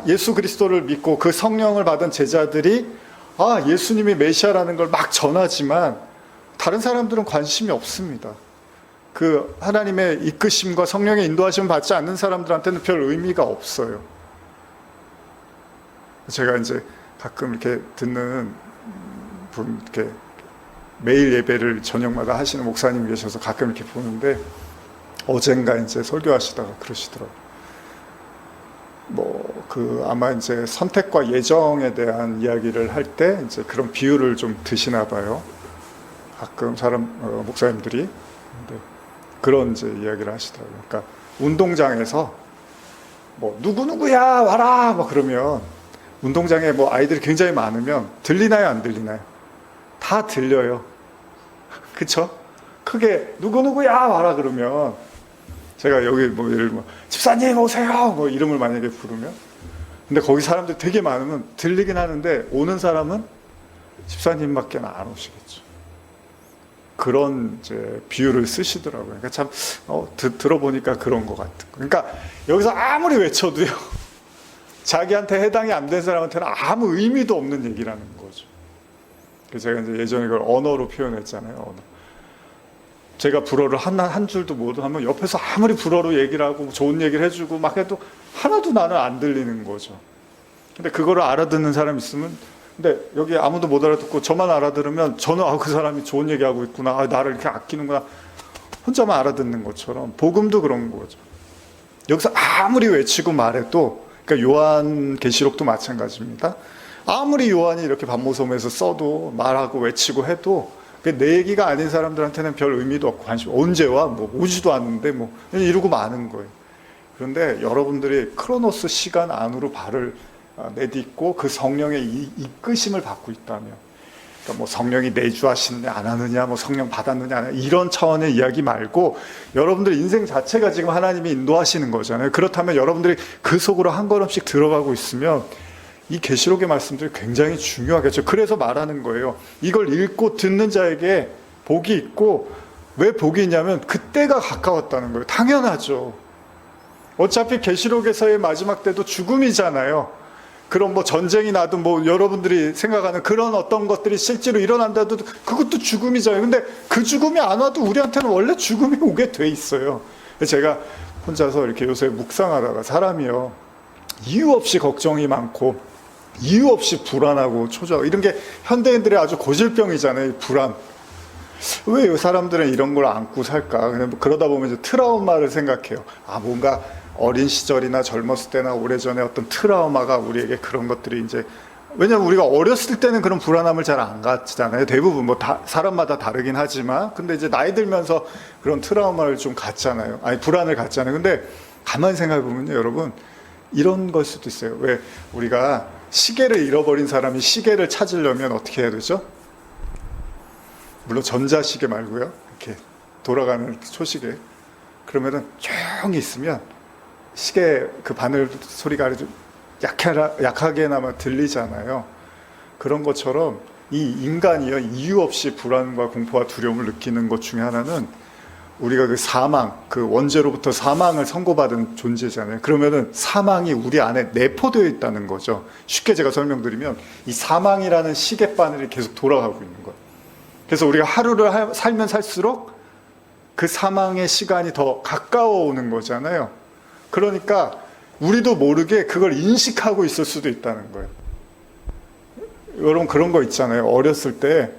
예수 그리스도를 믿고 그 성령을 받은 제자들이 예수님이 메시아라는 걸 막 전하지만 다른 사람들은 관심이 없습니다. 그 하나님의 이끄심과 성령의 인도하심을 받지 않는 사람들한테는 별 의미가 없어요. 제가 이제 가끔 이렇게 듣는 분, 이렇게 매일 예배를 저녁마다 하시는 목사님 계셔서 가끔 이렇게 보는데, 어젠가 이제 설교하시다가 그러시더라고요. 아마 이제 선택과 예정에 대한 이야기를 할 때 이제 그런 비유를 좀 드시나 봐요. 가끔 목사님들이. 근데 그런 이제 이야기를 하시더라고요. 그러니까 운동장에서 뭐 누구누구야 와라 뭐 그러면, 운동장에 뭐 아이들이 굉장히 많으면 들리나요, 안 들리나요? 다 들려요. 그쵸? 크게 누구누구야 와라 그러면, 제가 여기 뭐 예를 들면 집사님 오세요 뭐 이름을 만약에 부르면, 근데 거기 사람들 되게 많으면 들리긴 하는데 오는 사람은 집사님밖에 안 오시겠죠. 그런 이제 비유를 쓰시더라고요. 그러니까 참 들어보니까 그런 것 같은. 그러니까 여기서 아무리 외쳐도요, 자기한테 해당이 안 된 사람한테는 아무 의미도 없는 얘기라는 거죠. 그래서 제가 이제 예전에 그걸 언어로 표현했잖아요. 언어. 제가 불어를 한 줄도 못 하면 옆에서 아무리 불어로 얘기를 하고 좋은 얘기를 해주고 막 해도 하나도 나는 안 들리는 거죠. 근데 그거를 알아듣는 사람이 있으면, 근데 여기 아무도 못 알아듣고 저만 알아들으면 저는 그 사람이 좋은 얘기하고 있구나, 나를 이렇게 아끼는구나, 혼자만 알아듣는 것처럼 복음도 그런 거죠. 여기서 아무리 외치고 말해도, 그러니까 요한 계시록도 마찬가지입니다. 아무리 요한이 이렇게 반모섬에서 써도 말하고 외치고 해도 내 얘기가 아닌 사람들한테는 별 의미도 없고 관심, 언제와 뭐 오지도 않는데 뭐 이러고 마는 거예요. 그런데 여러분들이 크로노스 시간 안으로 발을 내딛고 그 성령의 이끄심을 받고 있다면, 그러니까 뭐 성령이 내주하시느냐 안 하느냐, 뭐 성령 받았느냐 안 하느냐, 이런 차원의 이야기 말고 여러분들 인생 자체가 지금 하나님이 인도하시는 거잖아요. 그렇다면 여러분들이 그 속으로 한 걸음씩 들어가고 있으면 이 계시록의 말씀들이 굉장히 중요하겠죠. 그래서 말하는 거예요. 이걸 읽고 듣는 자에게 복이 있고, 왜 복이 있냐면 그때가 가까웠다는 거예요. 당연하죠. 어차피 계시록에서의 마지막 때도 죽음이잖아요. 그럼 뭐 전쟁이 나도 뭐 여러분들이 생각하는 그런 어떤 것들이 실제로 일어난다도 그것도 죽음이잖아요. 근데 그 죽음이 안 와도 우리한테는 원래 죽음이 오게 돼 있어요. 제가 혼자서 이렇게 요새 묵상하다가, 사람이요, 이유 없이 걱정이 많고 이유 없이 불안하고 초조하고 이런 게 현대인들의 아주 고질병이잖아요. 불안. 왜 사람들은 이런 걸 안고 살까? 그러다 보면 이제 트라우마를 생각해요. 뭔가 어린 시절이나 젊었을 때나 오래전에 어떤 트라우마가 우리에게 그런 것들이 이제, 왜냐면 우리가 어렸을 때는 그런 불안함을 잘 안 갖잖아요. 대부분 뭐 사람마다 다르긴 하지만, 근데 이제 나이 들면서 그런 트라우마를 좀 갖잖아요. 불안을 갖잖아요. 근데 가만히 생각해 보면요, 여러분, 이런 걸 수도 있어요. 왜 우리가 시계를 잃어버린 사람이 시계를 찾으려면 어떻게 해야 되죠? 물론 전자시계 말고요, 이렇게 돌아가는 초시계. 그러면은 조용히 있으면 시계 그 바늘 소리가 아주 약하게나마 들리잖아요. 그런 것처럼 이 인간이요, 이유 없이 불안과 공포와 두려움을 느끼는 것 중에 하나는 우리가 그 사망, 그 원죄로부터 사망을 선고받은 존재잖아요. 그러면은 사망이 우리 안에 내포되어 있다는 거죠. 쉽게 제가 설명드리면 이 사망이라는 시계바늘이 계속 돌아가고 있는 거예요. 그래서 우리가 하루를 살면 살수록 그 사망의 시간이 더 가까워 오는 거잖아요. 그러니까 우리도 모르게 그걸 인식하고 있을 수도 있다는 거예요. 여러분 그런 거 있잖아요. 어렸을 때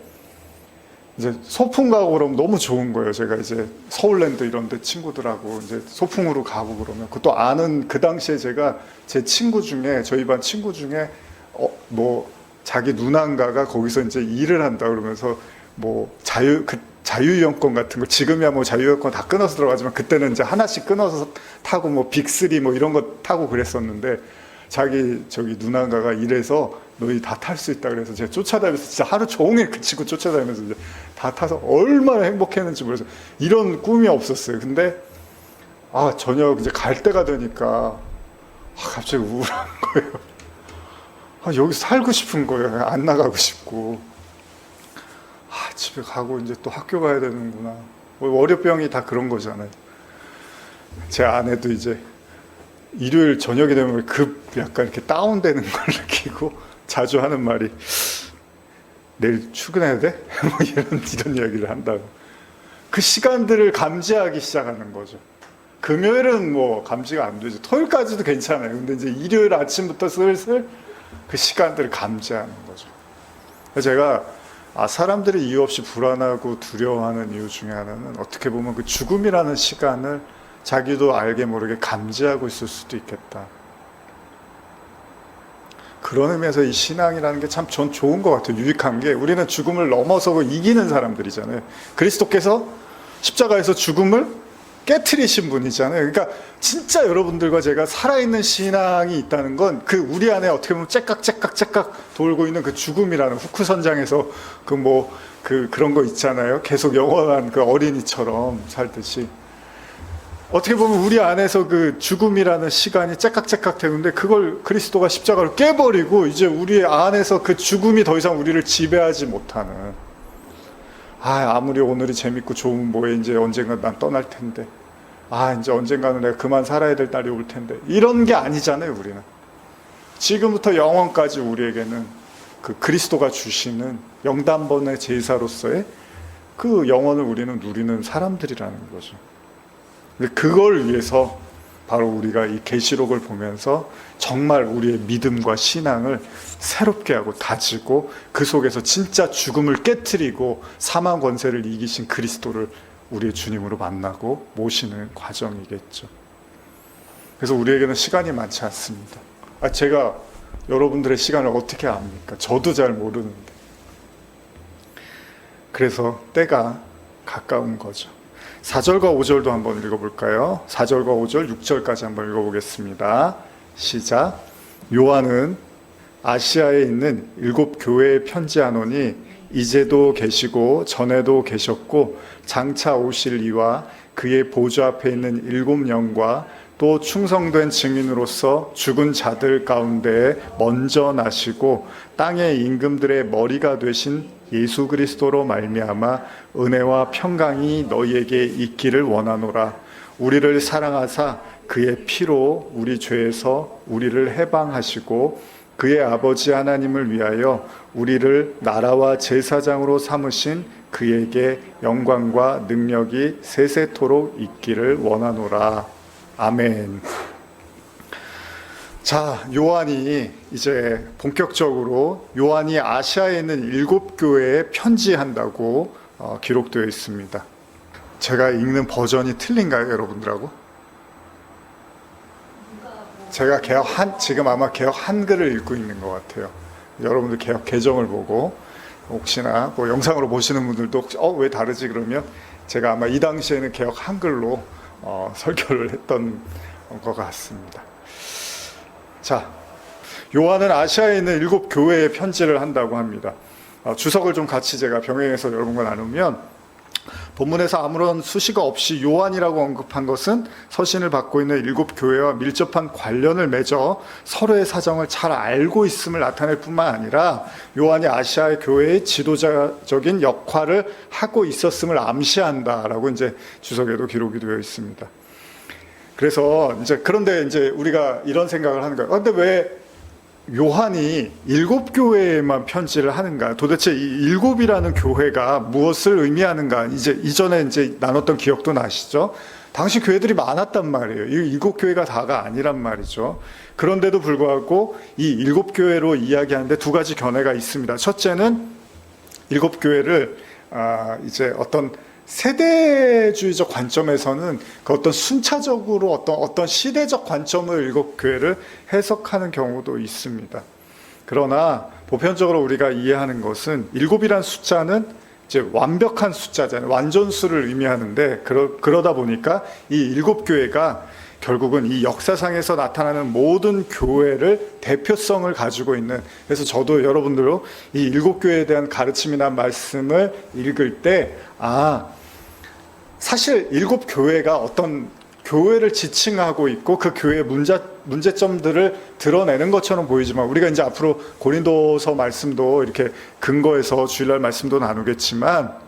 이제 소풍 가고 그러면 너무 좋은 거예요. 제가 이제 서울랜드 이런 데 친구들하고 이제 소풍으로 가고 그러면 그것도 아는 그 당시에 제가 제 친구 중에 저희 반 친구 중에 뭐 자기 누나인가가 거기서 이제 일을 한다 그러면서 뭐 자유이용권 같은 거 지금이야 뭐 자유이용권 다 끊어서 들어가지만 그때는 이제 하나씩 끊어서 타고 뭐 빅3 뭐 이런 거 타고 그랬었는데 자기 저기 누나가가 이래서 너희 다 탈 수 있다 그래서 제가 쫓아다니면서 진짜 하루 종일 그 친구 쫓아다니면서 이제 다 타서 얼마나 행복했는지 모르겠어요. 이런 꿈이 없었어요. 근데 저녁 이제 갈 때가 되니까 갑자기 우울한 거예요. 여기서 살고 싶은 거예요. 안 나가고 싶고 집에 가고 이제 또 학교 가야 되는구나. 월요병이 다 그런 거잖아요. 제 아내도 이제 일요일 저녁이 되면 약간 이렇게 다운되는 걸 느끼고 자주 하는 말이 내일 출근해야 돼? 뭐 이런 이야기를 한다고. 그 시간들을 감지하기 시작하는 거죠. 금요일은 뭐 감지가 안 되죠. 토요일까지도 괜찮아요. 근데 이제 일요일 아침부터 슬슬 그 시간들을 감지하는 거죠. 제가 사람들이 이유 없이 불안하고 두려워하는 이유 중에 하나는 어떻게 보면 그 죽음이라는 시간을 자기도 알게 모르게 감지하고 있을 수도 있겠다. 그런 의미에서 이 신앙이라는 게 참 전 좋은 것 같아요. 유익한 게 우리는 죽음을 넘어서고 이기는 사람들이잖아요. 그리스도께서 십자가에서 죽음을 깨트리신 분이잖아요. 그러니까 진짜 여러분들과 제가 살아있는 신앙이 있다는 건 그 우리 안에 어떻게 보면 째깍 돌고 있는 그 죽음이라는 후크선장에서 그런 거 있잖아요. 계속 영원한 그 어린이처럼 살듯이. 어떻게 보면 우리 안에서 그 죽음이라는 시간이 째깍째깍 되는데 그걸 그리스도가 십자가로 깨버리고 이제 우리 안에서 그 죽음이 더 이상 우리를 지배하지 못하는 아무리 오늘이 재밌고 좋으면 뭐해 이제 언젠가 난 떠날 텐데 이제 언젠가는 내가 그만 살아야 될 날이 올 텐데 이런 게 아니잖아요. 우리는 지금부터 영원까지 우리에게는 그 그리스도가 주시는 영단번의 제사로서의 그 영원을 우리는 누리는 사람들이라는 거죠. 그걸 위해서 바로 우리가 이 계시록을 보면서 정말 우리의 믿음과 신앙을 새롭게 하고 다지고 그 속에서 진짜 죽음을 깨트리고 사망 권세를 이기신 그리스도를 우리의 주님으로 만나고 모시는 과정이겠죠. 그래서 우리에게는 시간이 많지 않습니다. 제가 여러분들의 시간을 어떻게 압니까? 저도 잘 모르는데. 그래서 때가 가까운 거죠. 4절과 5절도 한번 읽어볼까요? 4절과 5절, 6절까지 한번 읽어보겠습니다. 시작. 요한은 아시아에 있는 7 교회에 편지하노니 이제도 계시고 전에도 계셨고 장차 오실 이와 그의 보좌 앞에 있는 7 영과 또 충성된 증인으로서 죽은 자들 가운데 먼저 나시고 땅의 임금들의 머리가 되신 예수 그리스도로 말미암아 은혜와 평강이 너희에게 있기를 원하노라. 우리를 사랑하사 그의 피로 우리 죄에서 우리를 해방하시고 그의 아버지 하나님을 위하여 우리를 나라와 제사장으로 삼으신 그에게 영광과 능력이 세세토록 있기를 원하노라. 아멘. 자, 요한이 이제 본격적으로 요한이 아시아에 있는 7 교회에 편지한다고 기록되어 있습니다. 제가 읽는 버전이 틀린가요, 여러분들하고? 제가 지금 아마 개역 한글을 읽고 있는 것 같아요. 여러분들 개역 개정을 보고 혹시나 뭐 영상으로 보시는 분들도 왜 다르지 그러면 제가 아마 이 당시에는 개역 한글로 설교를 했던 것 같습니다. 자, 요한은 아시아에 있는 7 교회에 편지를 한다고 합니다. 주석을 좀 같이 제가 병행해서 여러분과 나누면 본문에서 아무런 수식어 없이 요한이라고 언급한 것은 서신을 받고 있는 7 교회와 밀접한 관련을 맺어 서로의 사정을 잘 알고 있음을 나타낼 뿐만 아니라 요한이 아시아의 교회의 지도자적인 역할을 하고 있었음을 암시한다라고 이제 주석에도 기록이 되어 있습니다. 그래서 그런데 우리가 이런 생각을 하는 거예요. 그런데 왜 요한이 7 교회에만 편지를 하는가? 도대체 이 7이라는 교회가 무엇을 의미하는가? 이전에 나눴던 기억도 나시죠? 당시 교회들이 많았단 말이에요. 이 7 교회가 다가 아니란 말이죠. 그런데도 불구하고 이 7 교회로 이야기하는데 두 가지 견해가 있습니다. 첫째는 7 교회를 어떤 세대주의적 관점에서는 그 어떤 순차적으로 어떤 시대적 관점을 7 교회를 해석하는 경우도 있습니다. 그러나 보편적으로 우리가 이해하는 것은 7이라는 숫자는 완벽한 숫자잖아요. 완전수를 의미하는데 그러다 보니까 이 7 교회가 결국은 이 역사상에서 나타나는 모든 교회를 대표성을 가지고 있는, 그래서 저도 여러분들로 이 7 교회에 대한 가르침이나 말씀을 읽을 때 사실 7 교회가 어떤 교회를 지칭하고 있고 그 교회의 문제점들을 드러내는 것처럼 보이지만, 우리가 앞으로 고린도서 말씀도 이렇게 근거해서 주일날 말씀도 나누겠지만,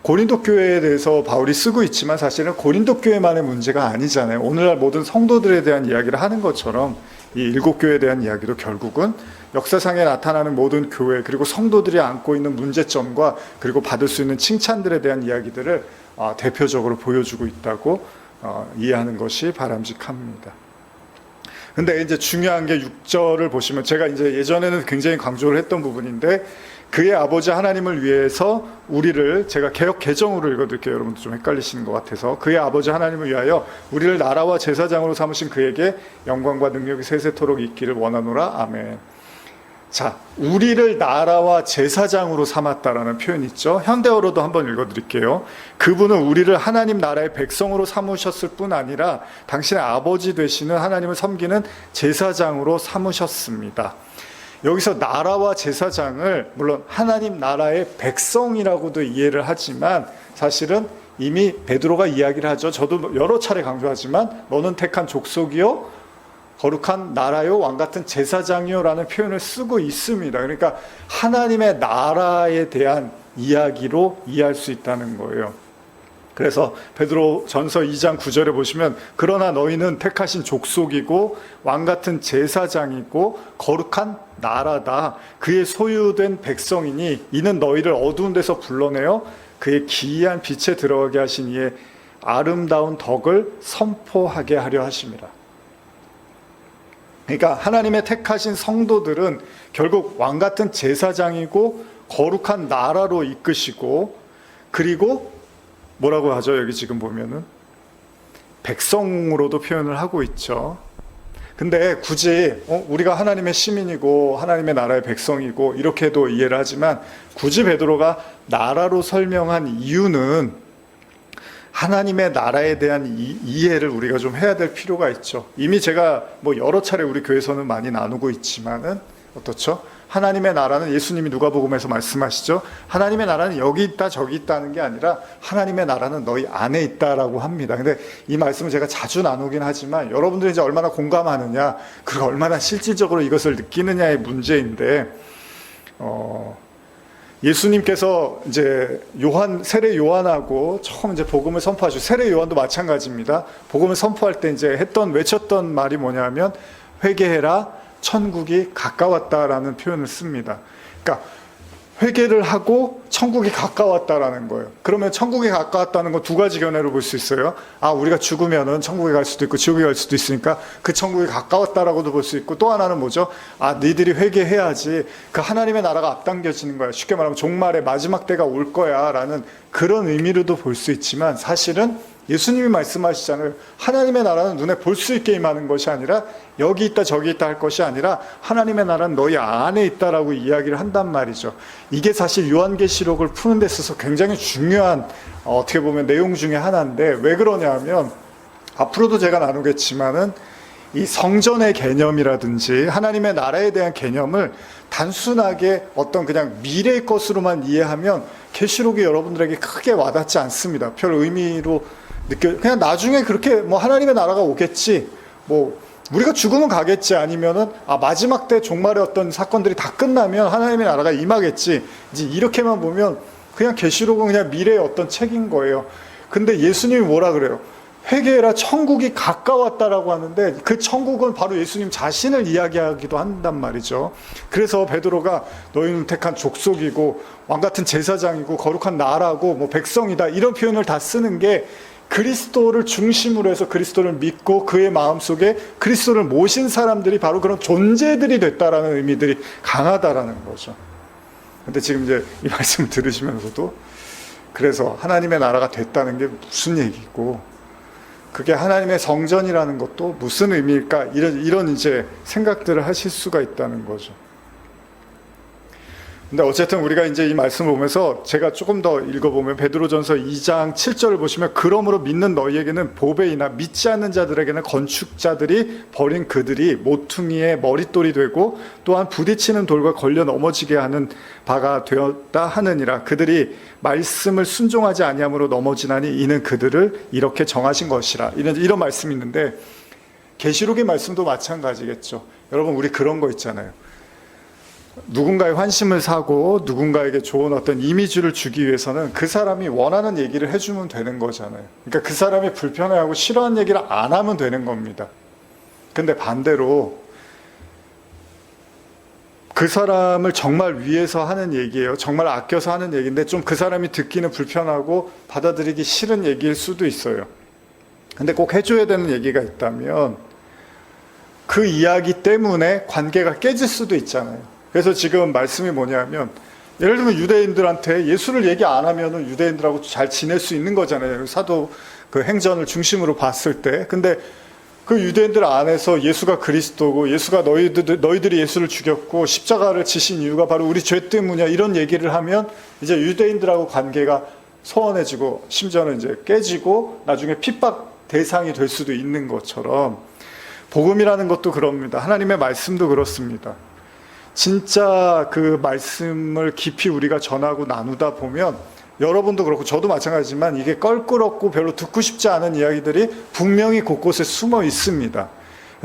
고린도 교회에 대해서 바울이 쓰고 있지만 사실은 고린도 교회만의 문제가 아니잖아요. 오늘날 모든 성도들에 대한 이야기를 하는 것처럼 이 7 교회에 대한 이야기도 결국은 역사상에 나타나는 모든 교회, 그리고 성도들이 안고 있는 문제점과 그리고 받을 수 있는 칭찬들에 대한 이야기들을 대표적으로 보여주고 있다고 이해하는 것이 바람직합니다. 근데 중요한 게 6절을 보시면, 제가 예전에는 굉장히 강조를 했던 부분인데, 그의 아버지 하나님을 위해서 우리를, 제가 개역 개정으로 읽어드릴게요. 여러분들 좀 헷갈리시는 것 같아서. 그의 아버지 하나님을 위하여 우리를 나라와 제사장으로 삼으신 그에게 영광과 능력이 세세토록 있기를 원하노라. 아멘. 자, 우리를 나라와 제사장으로 삼았다라는 표현이 있죠. 현대어로도 한번 읽어드릴게요. 그분은 우리를 하나님 나라의 백성으로 삼으셨을 뿐 아니라 당신의 아버지 되시는 하나님을 섬기는 제사장으로 삼으셨습니다. 여기서 나라와 제사장을 물론 하나님 나라의 백성이라고도 이해를 하지만, 사실은 이미 베드로가 이야기를 하죠. 저도 여러 차례 강조하지만, 너는 택한 족속이요 거룩한 나라요 왕같은 제사장이요 라는 표현을 쓰고 있습니다. 그러니까 하나님의 나라에 대한 이야기로 이해할 수 있다는 거예요. 그래서 베드로 전서 2장 9절에 보시면, 그러나 너희는 택하신 족속이고 왕같은 제사장이고 거룩한 나라다. 그의 소유된 백성이니 이는 너희를 어두운 데서 불러내어 그의 기이한 빛에 들어가게 하신 이의 아름다운 덕을 선포하게 하려 하심이라. 그러니까 하나님의 택하신 성도들은 결국 왕같은 제사장이고 거룩한 나라로 이끄시고, 그리고 뭐라고 하죠? 여기 지금 보면은 백성으로도 표현을 하고 있죠. 근데 굳이 우리가 하나님의 시민이고 하나님의 나라의 백성이고 이렇게도 이해를 하지만, 굳이 베드로가 나라로 설명한 이유는 하나님의 나라에 대한 이해를 우리가 좀 해야 될 필요가 있죠. 이미 제가 여러 차례 우리 교회에서는 많이 나누고 있지만은 어떻죠? 하나님의 나라는, 예수님이 누가복음에서 말씀하시죠. 하나님의 나라는 여기 있다 저기 있다는 게 아니라 하나님의 나라는 너희 안에 있다라고 합니다. 근데 이 말씀을 제가 자주 나누긴 하지만, 여러분들이 얼마나 공감하느냐, 그리고 얼마나 실질적으로 이것을 느끼느냐의 문제인데, 예수님께서 세례 요한하고 처음 복음을 선포하시고, 세례 요한도 마찬가지입니다. 복음을 선포할 때 외쳤던 말이 뭐냐면, 회개해라, 천국이 가까웠다라는 표현을 씁니다. 그러니까 회개를 하고 천국이 가까웠다라는 거예요. 그러면 천국이 가까웠다는 건 두 가지 견해로 볼 수 있어요. 우리가 죽으면은 천국에 갈 수도 있고 지옥에 갈 수도 있으니까 그 천국이 가까웠다라고도 볼 수 있고, 또 하나는 뭐죠? 니들이 회개해야지 그 하나님의 나라가 앞당겨지는 거야. 쉽게 말하면 종말의 마지막 때가 올 거야 라는 그런 의미로도 볼 수 있지만, 사실은 예수님이 말씀하시잖아요. 하나님의 나라는 눈에 볼 수 있게 임하는 것이 아니라 여기 있다 저기 있다 할 것이 아니라 하나님의 나라는 너희 안에 있다라고 이야기를 한단 말이죠. 이게 사실 요한계시록을 푸는 데 있어서 굉장히 중요한 어떻게 보면 내용 중에 하나인데, 왜 그러냐면 앞으로도 제가 나누겠지만은 이 성전의 개념이라든지 하나님의 나라에 대한 개념을 단순하게 어떤 그냥 미래의 것으로만 이해하면 계시록이 여러분들에게 크게 와닿지 않습니다. 별 의미로 그냥 나중에 그렇게 뭐 하나님의 나라가 오겠지, 뭐 우리가 죽으면 가겠지, 아니면은 마지막 때 종말의 어떤 사건들이 다 끝나면 하나님의 나라가 임하겠지, 이제 이렇게만 보면 그냥 계시록은 그냥 미래의 어떤 책인 거예요. 근데 예수님이 뭐라 그래요? 회개해라, 천국이 가까웠다라고 하는데 그 천국은 바로 예수님 자신을 이야기하기도 한단 말이죠. 그래서 베드로가 너희는 택한 족속이고 왕같은 제사장이고 거룩한 나라고 뭐 백성이다, 이런 표현을 다 쓰는 게 그리스도를 중심으로 해서 그리스도를 믿고 그의 마음속에 그리스도를 모신 사람들이 바로 그런 존재들이 됐다라는 의미들이 강하다라는 거죠. 근데 지금 이제 이 말씀을 들으시면서도 그래서 하나님의 나라가 됐다는 게 무슨 얘기고, 그게 하나님의 성전이라는 것도 무슨 의미일까, 이런 이제 생각들을 하실 수가 있다는 거죠. 근데 어쨌든 우리가 이제 이 말씀을 보면서 제가 조금 더 읽어보면 베드로전서 2장 7절을 보시면, 그러므로 믿는 너희에게는 보배이나 믿지 않는 자들에게는 건축자들이 버린 그들이 모퉁이의 머릿돌이 되고 또한 부딪히는 돌과 걸려 넘어지게 하는 바가 되었다 하느니라. 그들이 말씀을 순종하지 아니함으로 넘어지나니 이는 그들을 이렇게 정하신 것이라. 이런 말씀이 있는데 계시록의 말씀도 마찬가지겠죠. 여러분, 우리 그런 거 있잖아요. 누군가의 환심을 사고 누군가에게 좋은 어떤 이미지를 주기 위해서는 그 사람이 원하는 얘기를 해주면 되는 거잖아요. 그러니까 그 사람이 불편해하고 싫어하는 얘기를 안 하면 되는 겁니다. 근데 반대로 그 사람을 정말 위해서 하는 얘기예요. 정말 아껴서 하는 얘기인데 좀 그 사람이 듣기는 불편하고 받아들이기 싫은 얘기일 수도 있어요. 근데 꼭 해줘야 되는 얘기가 있다면 그 이야기 때문에 관계가 깨질 수도 있잖아요. 그래서 지금 말씀이 뭐냐면, 예를 들면 유대인들한테 예수를 얘기 안 하면은 유대인들하고 잘 지낼 수 있는 거잖아요. 사도 그 행전을 중심으로 봤을 때. 근데 그 유대인들 안에서 예수가 그리스도고 예수가 너희들이 예수를 죽였고 십자가를 지신 이유가 바로 우리 죄 때문이야, 이런 얘기를 하면 이제 유대인들하고 관계가 소원해지고 심지어는 이제 깨지고 나중에 핍박 대상이 될 수도 있는 것처럼 복음이라는 것도 그럽니다. 하나님의 말씀도 그렇습니다. 진짜 그 말씀을 깊이 우리가 전하고 나누다 보면 여러분도 그렇고 저도 마찬가지지만 이게 껄끄럽고 별로 듣고 싶지 않은 이야기들이 분명히 곳곳에 숨어 있습니다.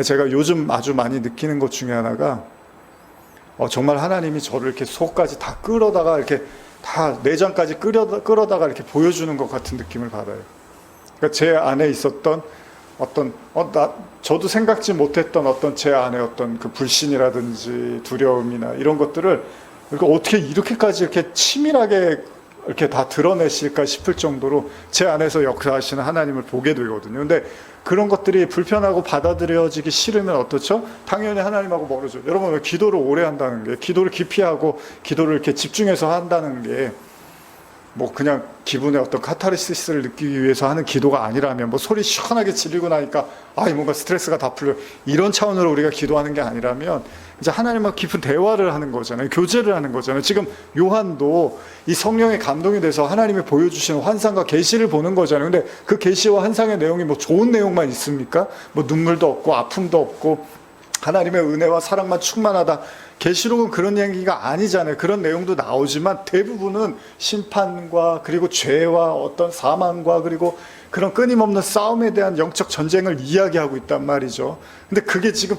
제가 요즘 아주 많이 느끼는 것 중에 하나가 정말 하나님이 저를 이렇게 속까지 다 끌어다가 이렇게 다 내장까지 끌어다가 이렇게 보여주는 것 같은 느낌을 받아요. 그러니까 제 안에 있었던 어떤 저도 생각지 못했던 어떤 제 안에 어떤 그 불신이라든지 두려움이나 이런 것들을 어떻게 이렇게까지 이렇게 치밀하게 이렇게 다 드러내실까 싶을 정도로 제 안에서 역사하시는 하나님을 보게 되거든요. 근데 그런 것들이 불편하고 받아들여지기 싫으면 어떻죠? 당연히 하나님하고 멀어져. 여러분, 왜 기도를 오래 한다는 게, 기도를 깊이 하고 기도를 이렇게 집중해서 한다는 게 뭐 그냥 기분의 어떤 카타르시스를 느끼기 위해서 하는 기도가 아니라면, 뭐 소리 시원하게 지르고 나니까 뭔가 스트레스가 다 풀려, 이런 차원으로 우리가 기도하는 게 아니라면 이제 하나님과 깊은 대화를 하는 거잖아요. 교제를 하는 거잖아요. 지금 요한도 이 성령의 감동이 돼서 하나님이 보여주시는 환상과 계시를 보는 거잖아요. 근데 그 계시와 환상의 내용이 뭐 좋은 내용만 있습니까? 뭐 눈물도 없고 아픔도 없고 하나님의 은혜와 사랑만 충만하다. 계시록은 그런 얘기가 아니잖아요. 그런 내용도 나오지만 대부분은 심판과 그리고 죄와 어떤 사망과 그리고 그런 끊임없는 싸움에 대한 영적 전쟁을 이야기하고 있단 말이죠. 근데 그게 지금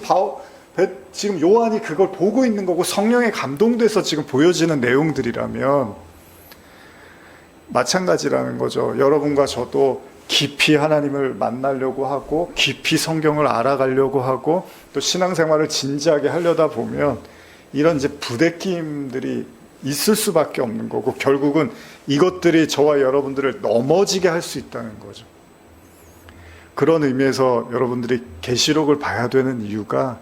요한이 그걸 보고 있는 거고 성령에 감동돼서 지금 보여지는 내용들이라면 마찬가지라는 거죠. 여러분과 저도 깊이 하나님을 만나려고 하고 깊이 성경을 알아가려고 하고 또 신앙생활을 진지하게 하려다 보면 이런 이제 부대낌들이 있을 수밖에 없는 거고, 결국은 이것들이 저와 여러분들을 넘어지게 할 수 있다는 거죠. 그런 의미에서 여러분들이 계시록을 봐야 되는 이유가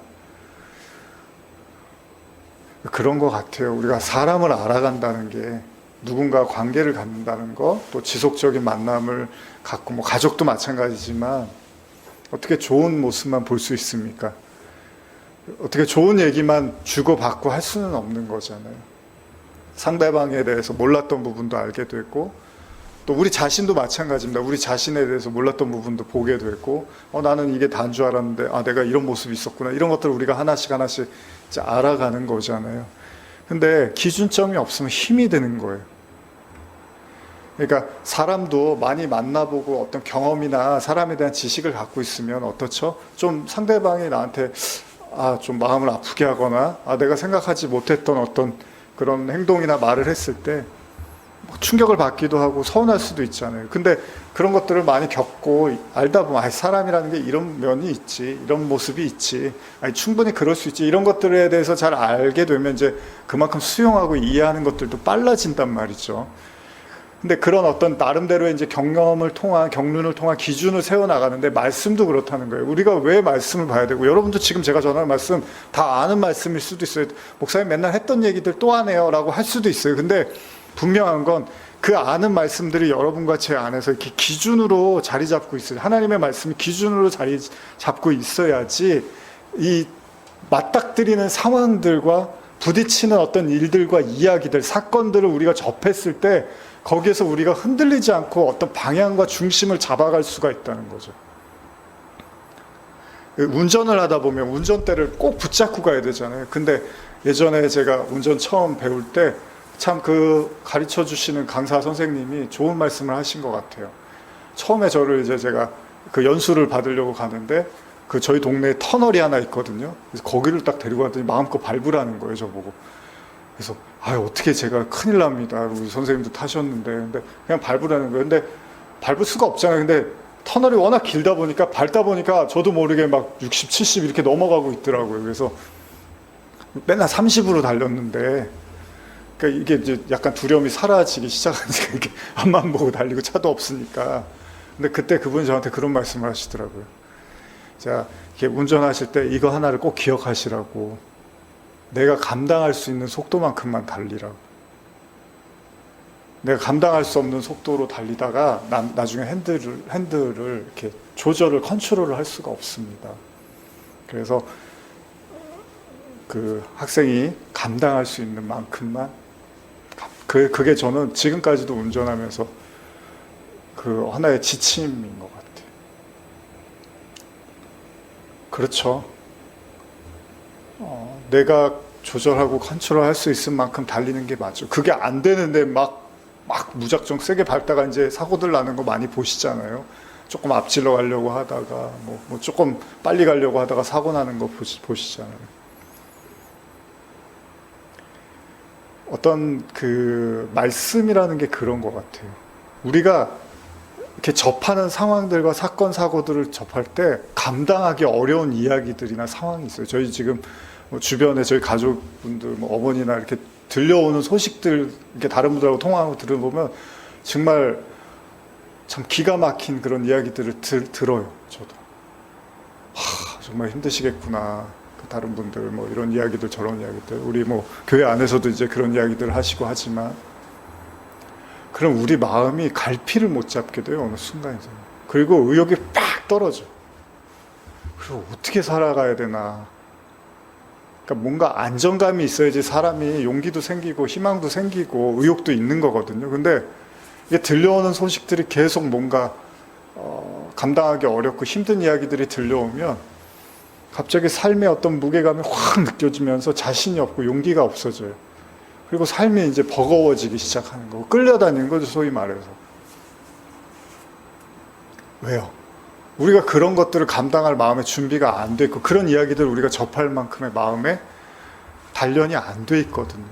그런 것 같아요. 우리가 사람을 알아간다는 게, 누군가 관계를 갖는다는 거, 또 지속적인 만남을 갖고, 뭐 가족도 마찬가지지만 어떻게 좋은 모습만 볼 수 있습니까? 어떻게 좋은 얘기만 주고받고 할 수는 없는 거잖아요. 상대방에 대해서 몰랐던 부분도 알게 되고 또 우리 자신도 마찬가지입니다. 우리 자신에 대해서 몰랐던 부분도 보게 되고, 나는 이게 다인 줄 알았는데, 내가 이런 모습이 있었구나. 이런 것들을 우리가 하나씩 하나씩 이제 알아가는 거잖아요. 근데 기준점이 없으면 힘이 드는 거예요. 그러니까 사람도 많이 만나보고 어떤 경험이나 사람에 대한 지식을 갖고 있으면 어떻죠? 좀 상대방이 나한테 좀 마음을 아프게 하거나 내가 생각하지 못했던 어떤 그런 행동이나 말을 했을 때 충격을 받기도 하고 서운할 수도 있잖아요. 근데 그런 것들을 많이 겪고 알다 보면 사람이라는 게 이런 면이 있지, 이런 모습이 있지, 충분히 그럴 수 있지, 이런 것들에 대해서 잘 알게 되면 이제 그만큼 수용하고 이해하는 것들도 빨라진단 말이죠. 근데 그런 어떤 나름대로의 이제 경륜을 통한 기준을 세워나가는데 말씀도 그렇다는 거예요. 우리가 왜 말씀을 봐야 되고, 여러분도 지금 제가 전하는 말씀 다 아는 말씀일 수도 있어요. 목사님 맨날 했던 얘기들 또 하네요 라고 할 수도 있어요. 근데 분명한 건 그 아는 말씀들이 여러분과 제 안에서 이렇게 기준으로 자리 잡고 있어요. 하나님의 말씀이 기준으로 자리 잡고 있어야지 이 맞닥뜨리는 상황들과 부딪히는 어떤 일들과 이야기들, 사건들을 우리가 접했을 때 거기에서 우리가 흔들리지 않고 어떤 방향과 중심을 잡아갈 수가 있다는 거죠. 운전을 하다 보면 운전대를 꼭 붙잡고 가야 되잖아요. 근데 예전에 제가 운전 처음 배울 때 참 그 가르쳐 주시는 강사 선생님이 좋은 말씀을 하신 것 같아요. 처음에 저를 이제 제가 그 연수를 받으려고 가는데 그 저희 동네에 터널이 하나 있거든요. 그래서 거기를 딱 데리고 갔더니 마음껏 밟으라는 거예요, 저보고. 그래서 어떻게 제가 큰일 납니다. 우리 선생님도 타셨는데 근데 그냥 밟으라는 거예요. 근데 밟을 수가 없잖아요. 근데 터널이 워낙 길다 보니까 밟다 보니까 저도 모르게 막 60, 70 이렇게 넘어가고 있더라고요. 그래서 맨날 30으로 달렸는데, 그러니까 이게 이제 약간 두려움이 사라지기 시작하니까 이렇게 앞만 보고 달리고 차도 없으니까. 근데 그때 그분이 저한테 그런 말씀을 하시더라고요. 자, 이렇게 운전하실 때 이거 하나를 꼭 기억하시라고. 내가 감당할 수 있는 속도만큼만 달리라고. 내가 감당할 수 없는 속도로 달리다가 나중에 핸들을 이렇게 컨트롤을 할 수가 없습니다. 그래서 그 학생이 감당할 수 있는 만큼만, 그게 저는 지금까지도 운전하면서 그 하나의 지침인 것 같아요. 그렇죠. 내가 조절하고 컨트롤할 수 있을 만큼 달리는 게 맞죠. 그게 안 되는데 막 무작정 세게 밟다가 이제 사고들 나는 거 많이 보시잖아요. 조금 앞질러 가려고 하다가 뭐 조금 빨리 가려고 하다가 사고 나는 거 보시잖아요. 어떤 그 말씀이라는 게 그런 것 같아요. 우리가 이렇게 접하는 상황들과 사건 사고들을 접할 때 감당하기 어려운 이야기들이나 상황이 있어요. 저희 지금 주변에 저희 가족분들, 어머니나 이렇게 들려오는 소식들, 이렇게 다른 분들하고 통화하고 들어보면 정말 참 기가 막힌 그런 이야기들을 들어요. 저도 정말 힘드시겠구나. 다른 분들 이런 이야기들 저런 이야기들, 우리 교회 안에서도 이제 그런 이야기들 하시고 하지만, 그럼 우리 마음이 갈피를 못 잡게 돼요, 어느 순간에서. 그리고 의욕이 팍 떨어져. 그리고 어떻게 살아가야 되나. 그러니까 뭔가 안정감이 있어야지 사람이 용기도 생기고 희망도 생기고 의욕도 있는 거거든요. 근데 이게 들려오는 소식들이 계속 뭔가 감당하기 어렵고 힘든 이야기들이 들려오면 갑자기 삶의 어떤 무게감이 확 느껴지면서 자신이 없고 용기가 없어져요. 그리고 삶이 이제 버거워지기 시작하는 거고, 끌려다니는 거죠, 소위 말해서. 왜요? 우리가 그런 것들을 감당할 마음의 준비가 안 돼 있고, 그런 이야기들을 우리가 접할 만큼의 마음에 단련이 안 돼 있거든요.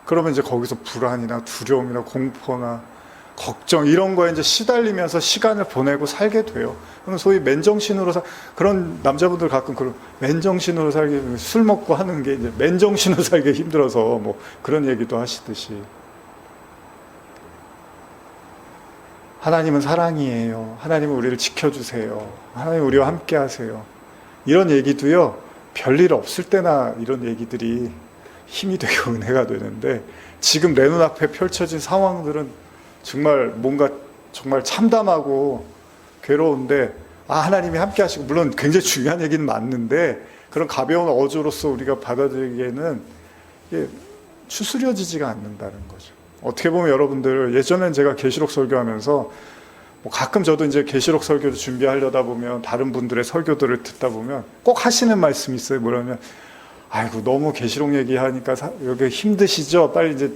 그러면 이제 거기서 불안이나 두려움이나 공포나 걱정, 이런 거에 이제 시달리면서 시간을 보내고 살게 돼요. 그럼 소위 맨정신으로 그런 남자분들 가끔 그런 맨정신으로 살기, 술 먹고 하는 게 이제 맨정신으로 살기 힘들어서 그런 얘기도 하시듯이, 하나님은 사랑이에요. 하나님은 우리를 지켜주세요. 하나님 우리와 함께 하세요. 이런 얘기도요, 별일 없을 때나 이런 얘기들이 힘이 되고 은혜가 되는데, 지금 내 눈앞에 펼쳐진 상황들은 정말 뭔가 정말 참담하고 괴로운데, 하나님이 함께 하시고, 물론 굉장히 중요한 얘기는 맞는데, 그런 가벼운 어조로서 우리가 받아들이기에는 이게 추스려지지가 않는다는 거죠. 어떻게 보면 여러분들, 예전엔 제가 계시록 설교하면서 뭐 가끔 저도 이제 계시록 설교를 준비하려다 보면 다른 분들의 설교들을 듣다 보면 꼭 하시는 말씀이 있어요. 뭐냐면, 아이고 너무 계시록 얘기하니까 여기 힘드시죠? 빨리 이제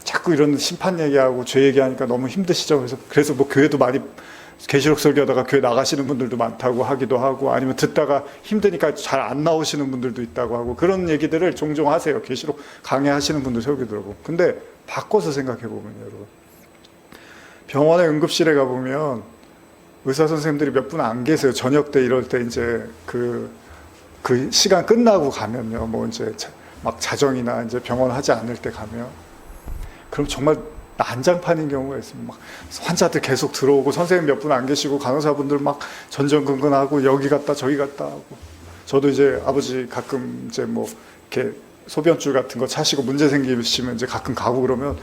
자꾸 이런 심판 얘기하고 죄 얘기하니까 너무 힘드시죠? 그래서 뭐 교회도 많이 계시록 설교하다가 교회 나가시는 분들도 많다고 하기도 하고, 아니면 듣다가 힘드니까 잘 안 나오시는 분들도 있다고 하고, 그런 얘기들을 종종 하세요. 계시록 강의하시는 분들 설교 들어보고. 근데 바꿔서 생각해 보면 여러분, 병원의 응급실에 가보면 의사 선생님들이 몇 분 안 계세요. 저녁 때 이럴 때 이제 그 시간 끝나고 가면요. 뭐 이제 막 자정이나 이제 병원 하지 않을 때 가면, 그럼 정말 난장판인 경우가 있습니다. 막 환자들 계속 들어오고 선생님 몇 분 안 계시고 간호사분들 막 전전긍긍하고 여기 갔다 저기 갔다 하고. 저도 이제 아버지 가끔 이제 뭐 이렇게 소변줄 같은 거 차시고 문제 생기시면 이제 가끔 가고 그러면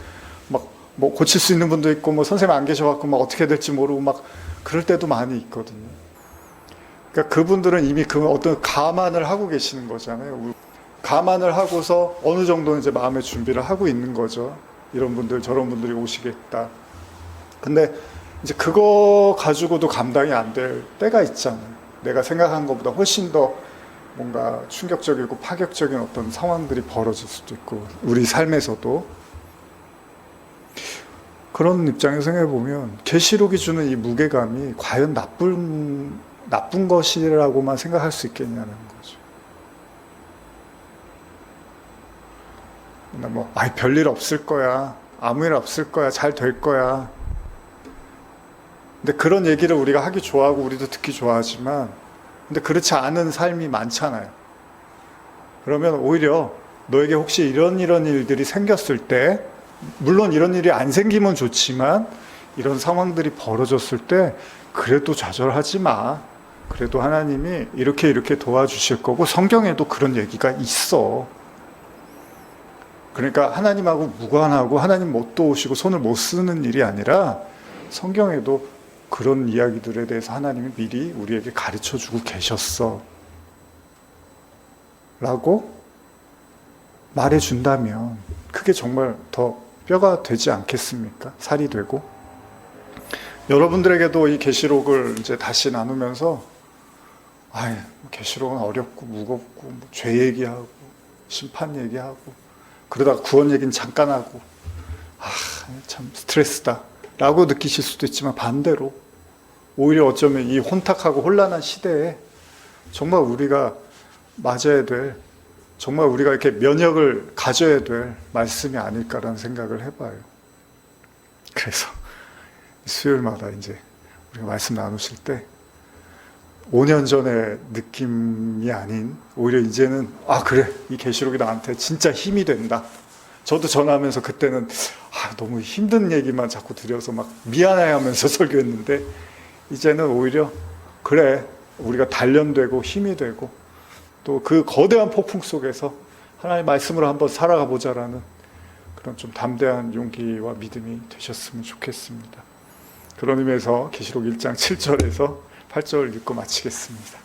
막 뭐 고칠 수 있는 분도 있고 뭐 선생님 안 계셔갖고 막 어떻게 될지 모르고 막 그럴 때도 많이 있거든요. 그러니까 그분들은 이미 그 어떤 감안을 하고 계시는 거잖아요. 감안을 하고서 어느 정도는 이제 마음의 준비를 하고 있는 거죠. 이런 분들 저런 분들이 오시겠다. 근데 이제 그거 가지고도 감당이 안 될 때가 있잖아요. 내가 생각한 것보다 훨씬 더 뭔가 충격적이고 파격적인 어떤 상황들이 벌어질 수도 있고, 우리 삶에서도. 그런 입장에서 생각해보면 계시록이 주는 이 무게감이 과연 나쁜 것이라고만 생각할 수 있겠냐는 거죠. 뭐, 별일 없을 거야. 아무 일 없을 거야. 잘 될 거야. 근데 그런 얘기를 우리가 하기 좋아하고 우리도 듣기 좋아하지만, 근데 그렇지 않은 삶이 많잖아요. 그러면 오히려 너에게 혹시 이런 일들이 생겼을 때, 물론 이런 일이 안 생기면 좋지만 이런 상황들이 벌어졌을 때 그래도 좌절하지 마. 그래도 하나님이 이렇게 도와주실 거고, 성경에도 그런 얘기가 있어. 그러니까 하나님하고 무관하고 하나님 못 도우시고 손을 못 쓰는 일이 아니라 성경에도 그런 이야기들에 대해서 하나님이 미리 우리에게 가르쳐주고 계셨어 라고 말해준다면 그게 정말 더 뼈가 되지 않겠습니까? 살이 되고. 여러분들에게도 이 계시록을 이제 다시 나누면서 계시록은 어렵고 무겁고 뭐 죄 얘기하고 심판 얘기하고 그러다가 구원 얘기는 잠깐 하고 참 스트레스다 라고 느끼실 수도 있지만, 반대로 오히려 어쩌면 이 혼탁하고 혼란한 시대에 정말 우리가 맞아야 될, 정말 우리가 이렇게 면역을 가져야 될 말씀이 아닐까라는 생각을 해봐요. 그래서 수요일마다 이제 우리가 말씀 나누실 때 5년 전의 느낌이 아닌, 오히려 이제는 그래, 이 계시록이 나한테 진짜 힘이 된다. 저도 전하면서 그때는 너무 힘든 얘기만 자꾸 드려서 막 미안해하면서 설교했는데, 이제는 오히려 그래, 우리가 단련되고 힘이 되고 또 그 거대한 폭풍 속에서 하나님의 말씀으로 한번 살아가 보자라는 그런 좀 담대한 용기와 믿음이 되셨으면 좋겠습니다. 그런 의미에서 계시록 1장 7절에서 8절 읽고 마치겠습니다.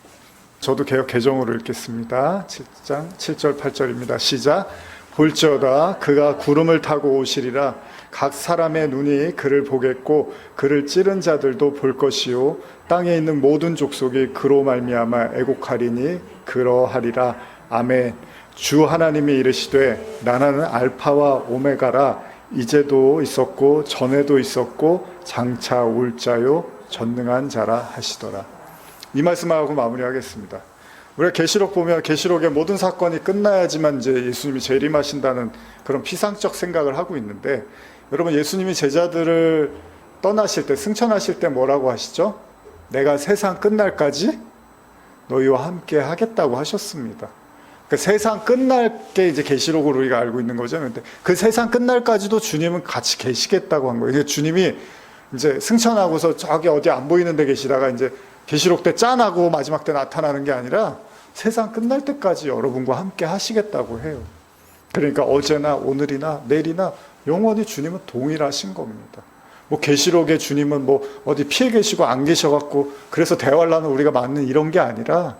저도 개역 개정으로 읽겠습니다. 7장 7절 8절입니다. 시작. 볼지어다 그가 구름을 타고 오시리라. 각 사람의 눈이 그를 보겠고 그를 찌른 자들도 볼 것이요 땅에 있는 모든 족속이 그로 말미암아 애곡하리니 그러하리라. 아멘. 주 하나님이 이르시되 나는 알파와 오메가라. 이제도 있었고 전에도 있었고 장차 올 자요 전능한 자라 하시더라. 이 말씀하고 마무리하겠습니다. 우리가 계시록 보면 계시록의 모든 사건이 끝나야지만 이제 예수님이 재림하신다는 그런 피상적 생각을 하고 있는데, 여러분 예수님이 제자들을 떠나실 때, 승천하실 때 뭐라고 하시죠? 내가 세상 끝날까지 너희와 함께 하겠다고 하셨습니다. 그 세상 끝날 게 이제 계시록으로 우리가 알고 있는 거죠. 근데 그 세상 끝날까지도 주님은 같이 계시겠다고 한 거예요. 주님이 이제 승천하고서 저기 어디 안 보이는 데 계시다가 이제 계시록 때 짠하고 마지막 때 나타나는 게 아니라 세상 끝날 때까지 여러분과 함께 하시겠다고 해요. 그러니까 어제나 오늘이나 내일이나 영원히 주님은 동일하신 겁니다. 뭐 계시록에 주님은 뭐 어디 피해 계시고 안 계셔갖고 그래서 대화를 나누는 우리가 맞는 이런 게 아니라,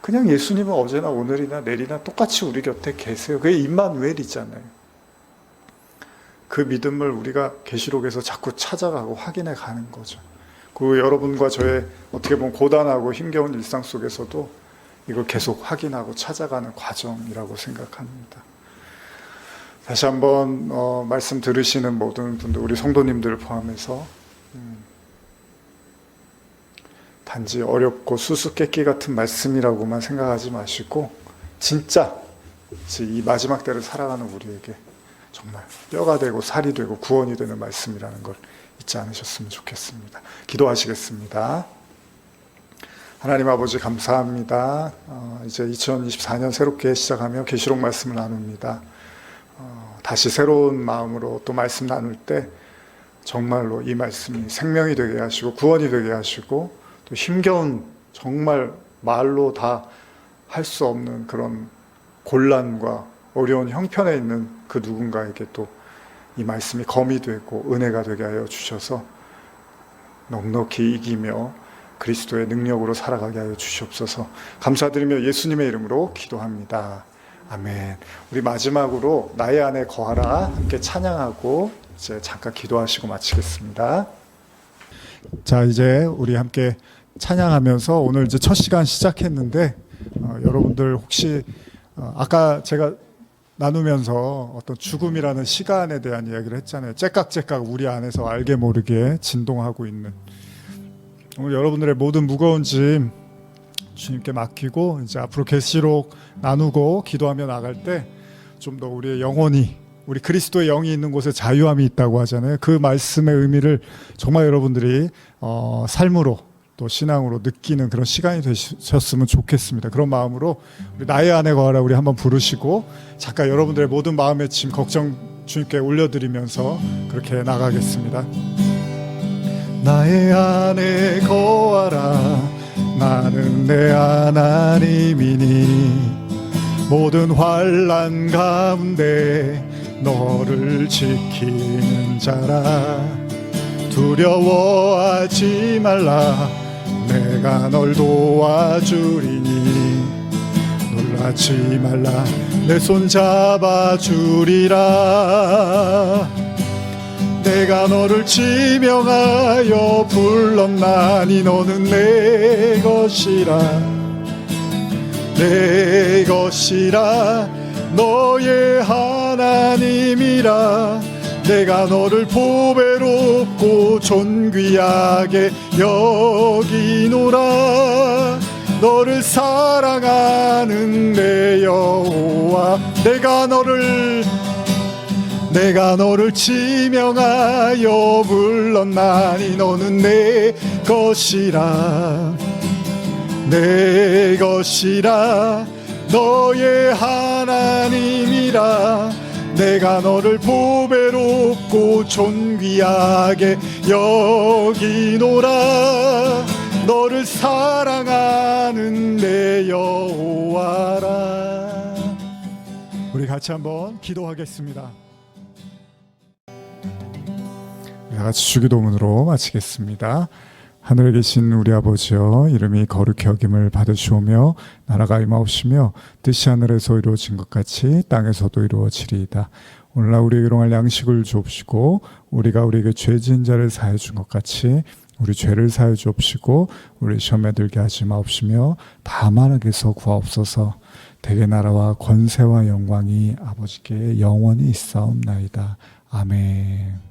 그냥 예수님은 어제나 오늘이나 내일이나 똑같이 우리 곁에 계세요. 그게 임마누엘이잖아요. 그 믿음을 우리가 계시록에서 자꾸 찾아가고 확인해 가는 거죠. 그 여러분과 저의 어떻게 보면 고단하고 힘겨운 일상 속에서도 이걸 계속 확인하고 찾아가는 과정이라고 생각합니다. 다시 한번 말씀 들으시는 모든 분들, 우리 성도님들을 포함해서 단지 어렵고 수수께끼 같은 말씀이라고만 생각하지 마시고 진짜 이 마지막 때를 살아가는 우리에게 정말 뼈가 되고 살이 되고 구원이 되는 말씀이라는 걸 잊지 않으셨으면 좋겠습니다. 기도하시겠습니다. 하나님 아버지 감사합니다. 이제 2024년 새롭게 시작하며 계시록 말씀을 나눕니다. 다시 새로운 마음으로 또 말씀 나눌 때 정말로 이 말씀이 생명이 되게 하시고 구원이 되게 하시고 또 힘겨운 정말 말로 다 할 수 없는 그런 곤란과 어려운 형편에 있는 그 누군가에게 또 이 말씀이 검이 되고 은혜가 되게 하여 주셔서 넉넉히 이기며 그리스도의 능력으로 살아가게 하여 주시옵소서. 감사드리며 예수님의 이름으로 기도합니다. 아멘. 우리 마지막으로 나의 안에 거하라 함께 찬양하고 이제 잠깐 기도하시고 마치겠습니다. 자, 이제 우리 함께 찬양하면서 오늘 이제 첫 시간 시작했는데 여러분들 혹시 아까 제가 나누면서 어떤 죽음이라는 시간에 대한 이야기를 했잖아요. 째깍째깍 우리 안에서 알게 모르게 진동하고 있는 오늘 여러분들의 모든 무거운 짐 주님께 맡기고 이제 앞으로 계시록 나누고 기도하며 나갈 때 좀 더 우리의 영혼이 우리 그리스도의 영이 있는 곳에 자유함이 있다고 하잖아요. 그 말씀의 의미를 정말 여러분들이 삶으로 또 신앙으로 느끼는 그런 시간이 되셨으면 좋겠습니다. 그런 마음으로 우리 나의 안에 거하라 우리 한번 부르시고 잠깐 여러분들의 모든 마음의 짐 걱정 주님께 올려드리면서 그렇게 나가겠습니다. 나의 안에 거하라 나는 내 하나님이니 모든 환난 가운데 너를 지키는 자라 두려워하지 말라 내가 널 도와주리니 놀라지 말라 내 손 잡아주리라 내가 너를 지명하여 불렀나니 너는 내 것이라 너의 하나님이라 내가 너를 보배롭고 존귀하게 여기노라 너를 사랑하는 내 여호와 내가 너를 지명하여 불렀나니 너는 내 것이라 너의 하나님이라 내가 너를 보배롭고 존귀하게 여기노라 너를 사랑하는 내 여호와라. 우리 같이 한번 기도하겠습니다. 같이 주기도문으로 마치겠습니다. 하늘에 계신 우리 아버지여 이름이 거룩히 여김을 받으시오며 나라가 임하옵시며 뜻이 하늘에서 이루어진 것 같이 땅에서도 이루어지리이다. 오늘날 우리에게 일용할 양식을 주옵시고 우리가 우리에게 죄 지은 자를 사하여 준 것 같이 우리 죄를 사하여 주옵시고 우리 시험에 들게 하지 마옵시며 다만 악에서 구하옵소서. 대개 나라와 권세와 영광이 아버지께 영원히 있사옵나이다. 아멘.